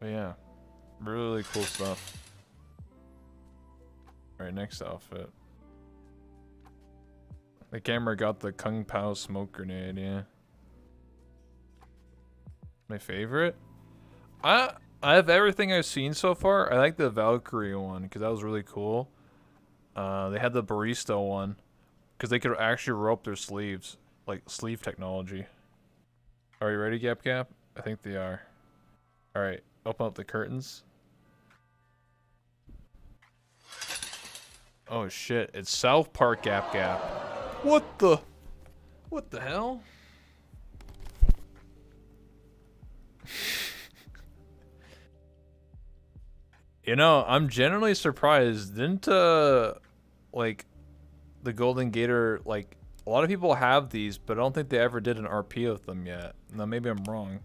But yeah, really cool stuff. All right, next outfit. The camera got the Kung Pao smoke grenade, yeah. My favorite? I have everything I've seen so far. I like the Valkyrie one because that was really cool. They had the barista one. Because they could actually roll up their sleeves. Like sleeve technology. Are you ready, Gap Gap? I think they are. Alright, open up the curtains. Oh shit, it's South Park Gap Gap. What the hell? You know, I'm genuinely surprised. Didn't like the Golden Gator, like a lot of people have these, but I don't think they ever did an RP with them yet. Now maybe I'm wrong,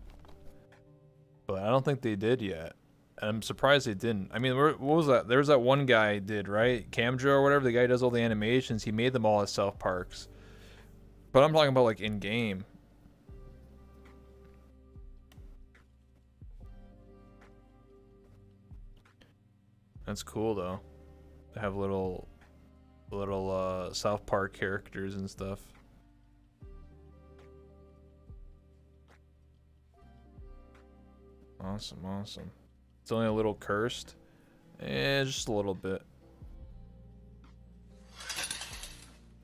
but I don't think they did yet. And I'm surprised they didn't. I mean, what was that? There was that one guy did, right? Camjo or whatever. The guy who does all the animations. He made them all as South Parks. But I'm talking about like in game. That's cool though. They have little South Park characters and stuff. Awesome, awesome. It's only a little cursed. Just a little bit.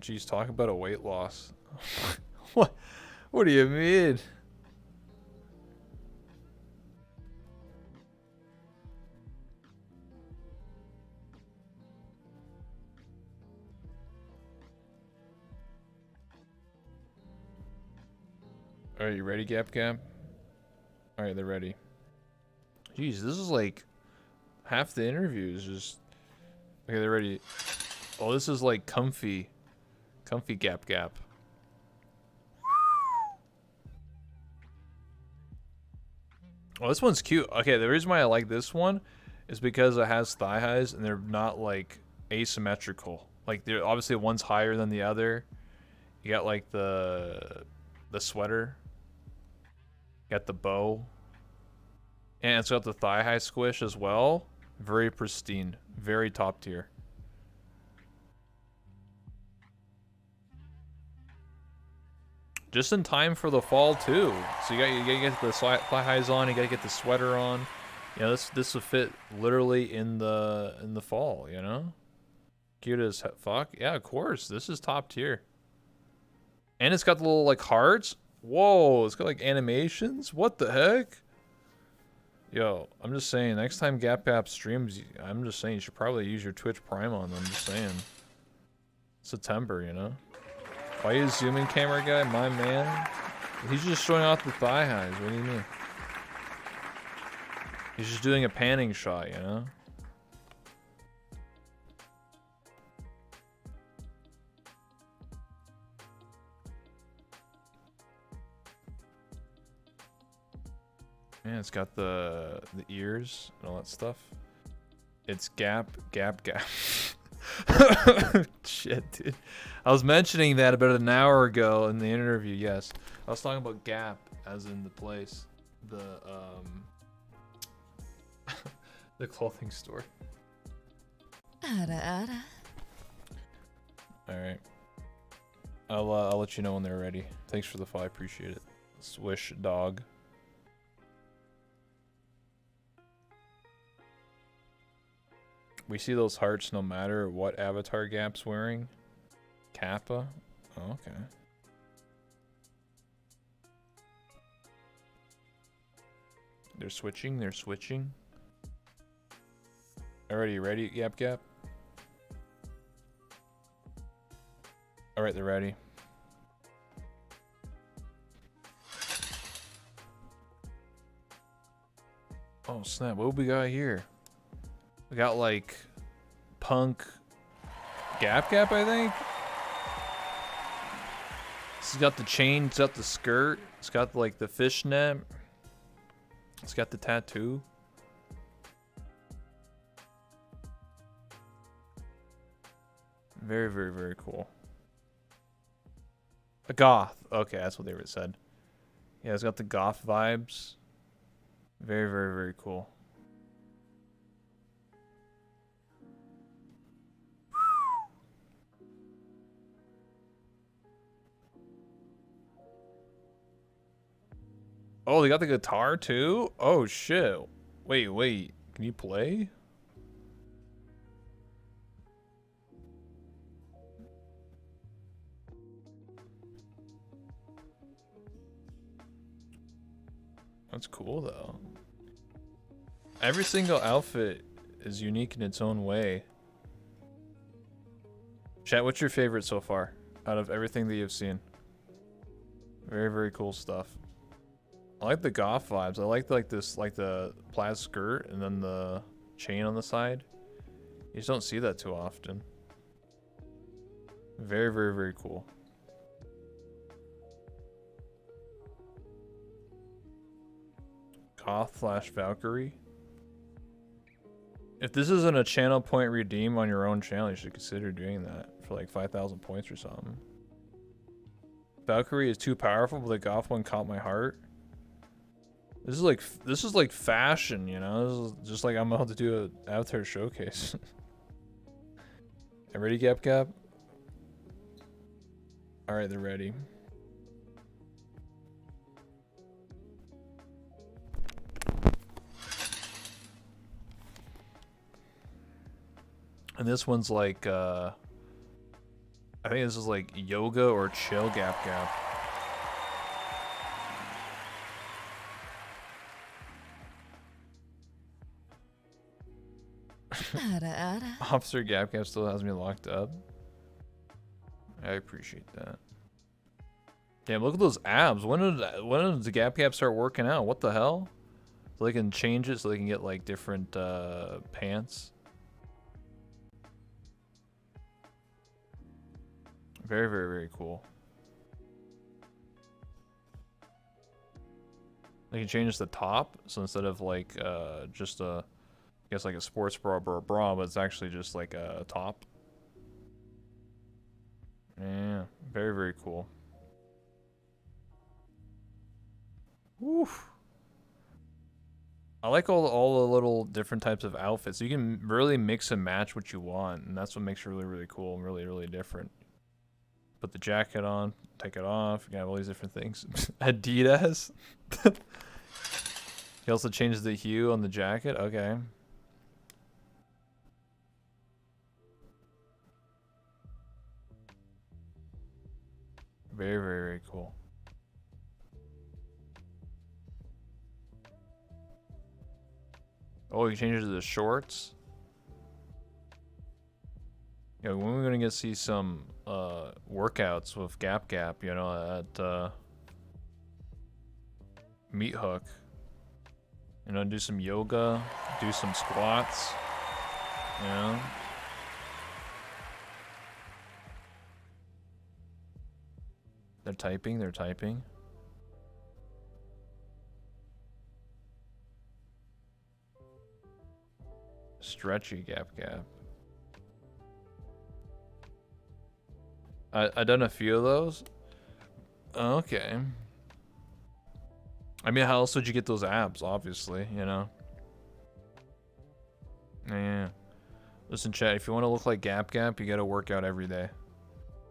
Jeez, talk about a weight loss. What do you mean? Are you ready, Gap Gap? Alright, they're ready. Jeez, this is like half the interview is just... Okay, they're ready. Oh, this is like comfy Gap Gap. Oh, this one's cute. Okay, the reason why I like this one is because it has thigh highs and they're not like asymmetrical. Like they're obviously one's higher than the other. You got like the sweater. You got the bow. And it's got the thigh high squish as well. Very pristine. Very top tier. Just in time for the fall too. So you gotta get the thigh highs on. You gotta get the sweater on. You know, this will fit literally in the fall. You know, cute as fuck. Yeah, of course. This is top tier. And it's got the little like hearts. Whoa, it's got like animations. What the heck? Yo, I'm just saying. Next time Gap Gap streams, I'm just saying you should probably use your Twitch Prime on them. Just saying. September, you know. Why are you zooming camera guy? My man. He's just showing off the thigh highs. What do you mean? He's just doing a panning shot, you know? Yeah, it's got the ears and all that stuff. It's Gap. Shit, dude. I was mentioning that about an hour ago in the interview. Yes, I was talking about Gap as in the place, the the clothing store. Ada. All right, I'll let you know when they're ready. Thanks for the follow, I appreciate it. Swish dog. We see those hearts no matter what avatar Gap's wearing. Kappa? Oh, okay. They're switching. Alrighty, ready, Gap Gap? Alright, they're ready. Oh snap, what we got here? We got like punk Gap Gap, I think. It's got the chain, it's got the skirt, it's got like the fishnet, it's got the tattoo. Very, very, very cool. A goth. Okay, that's what they were said. Yeah, it's got the goth vibes. Very, very, very cool. Oh, they got the guitar too? Oh shit. Wait. Can you play? That's cool though. Every single outfit is unique in its own way. Chat, what's your favorite so far out of everything that you've seen? Very, very cool stuff. I like the goth vibes. I like this, like the plaid skirt and then the chain on the side. You just don't see that too often. Very, very, very cool. Goth / Valkyrie. If this isn't a channel point redeem on your own channel, you should consider doing that for like 5,000 points or something. Valkyrie is too powerful, but the goth one caught my heart. This is like fashion, you know? This is just like I'm about to do an Avatar showcase. I'm ready, Gap Gap? Alright, they're ready. And this one's like, I think this is like yoga or chill Gap Gap. Officer Gap Gap still has me locked up. I appreciate that. Damn, look at those abs. When did the Gap Gap start working out? What the hell? So they can change it so they can get like different pants. Very, very, very cool. They can change the top, so instead of like just a, I guess like a sports bra or a bra, but it's actually just like a top. Yeah, very, very cool. Woof. I like all the little different types of outfits. You can really mix and match what you want, and that's what makes it really, really cool and really, really different. Put the jacket on, take it off. You can have all these different things. Adidas. He also changes the hue on the jacket. Okay. Very, very, very cool. Oh, you change it to the shorts. Yeah, when we're gonna get see some workouts with Gap Gap, you know, at Meat Hook. You know, do some yoga, do some squats. You know. They're typing, they're typing. Stretchy Gap Gap. I done a few of those. Okay. I mean, how else would you get those abs? Obviously, you know. Yeah. Listen, chat. If you want to look like Gap Gap, you got to work out every day.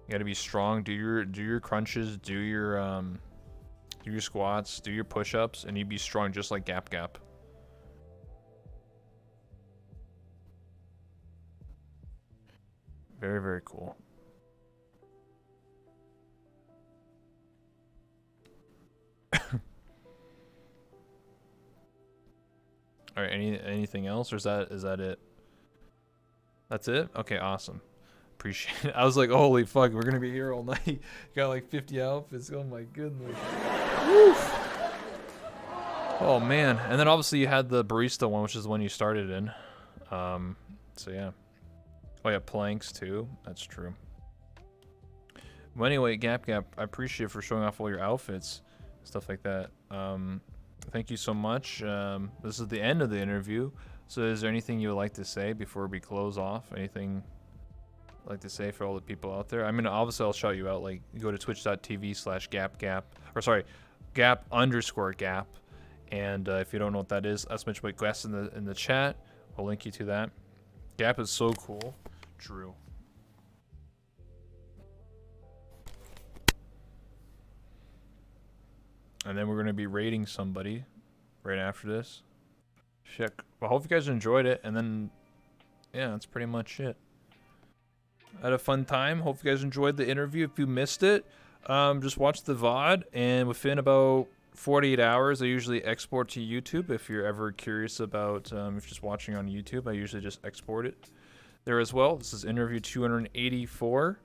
You got to be strong. Do your crunches. Do your squats. Do your push-ups, and you be strong just like Gap Gap. Very, very cool. All right, anything else, or is that it? That's it? Okay, awesome. Appreciate it. I was like, holy fuck, we're gonna be here all night. Got like 50 outfits. Oh my goodness. Woof. Oh man. And then obviously you had the barista one, which is the one you started in. So yeah. Oh yeah, planks too. That's true. Well, anyway, Gap Gap, I appreciate it for showing off all your outfits, stuff like that. Thank you so much. This is the end of the interview. So is there anything you would like to say before we close off? Anything you'd like to say for all the people out there? I mean, obviously I'll shout you out. Like, go to twitch.tv/gapgap, or sorry, gap_gap. And if you don't know what that is, that's Mitch White Quest in the chat. I'll link you to that. Gap is so cool. True. And then we're going to be raiding somebody right after this. Shit. Well, I hope you guys enjoyed it. And then, yeah, that's pretty much it. I had a fun time. Hope you guys enjoyed the interview. If you missed it, just watch the VOD. And within about 48 hours, I usually export to YouTube. If you're ever curious about if you're just watching on YouTube, I usually just export it there as well. This is interview 284.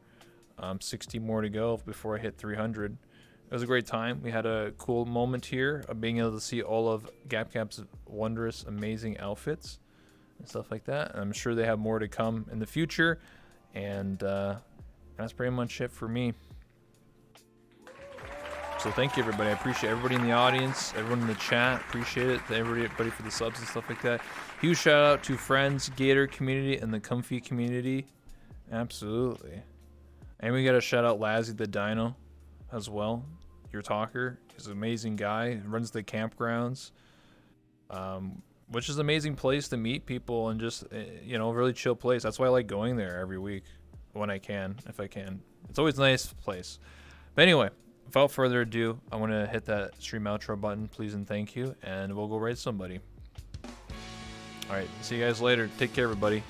60 more to go before I hit 300. It was a great time. We had a cool moment here of being able to see all of GapGap's wondrous, amazing outfits and stuff like that. I'm sure they have more to come in the future. And that's pretty much it for me. So thank you, everybody. I appreciate everybody in the audience, everyone in the chat. Appreciate it. Everybody for the subs and stuff like that. Huge shout out to friends, Gator community, and the Comfy community. Absolutely. And we got to shout out Lazzy the Dino as well. Your talker. He's an amazing guy. Runs the campgrounds, which is an amazing place to meet people and just, you know, really chill place. That's why I like going there every week when I can, if I can. It's always a nice place. But anyway, without further ado, I want to hit that stream outro button, please and thank you, and we'll go raid somebody. All right, see you guys later. Take care, everybody.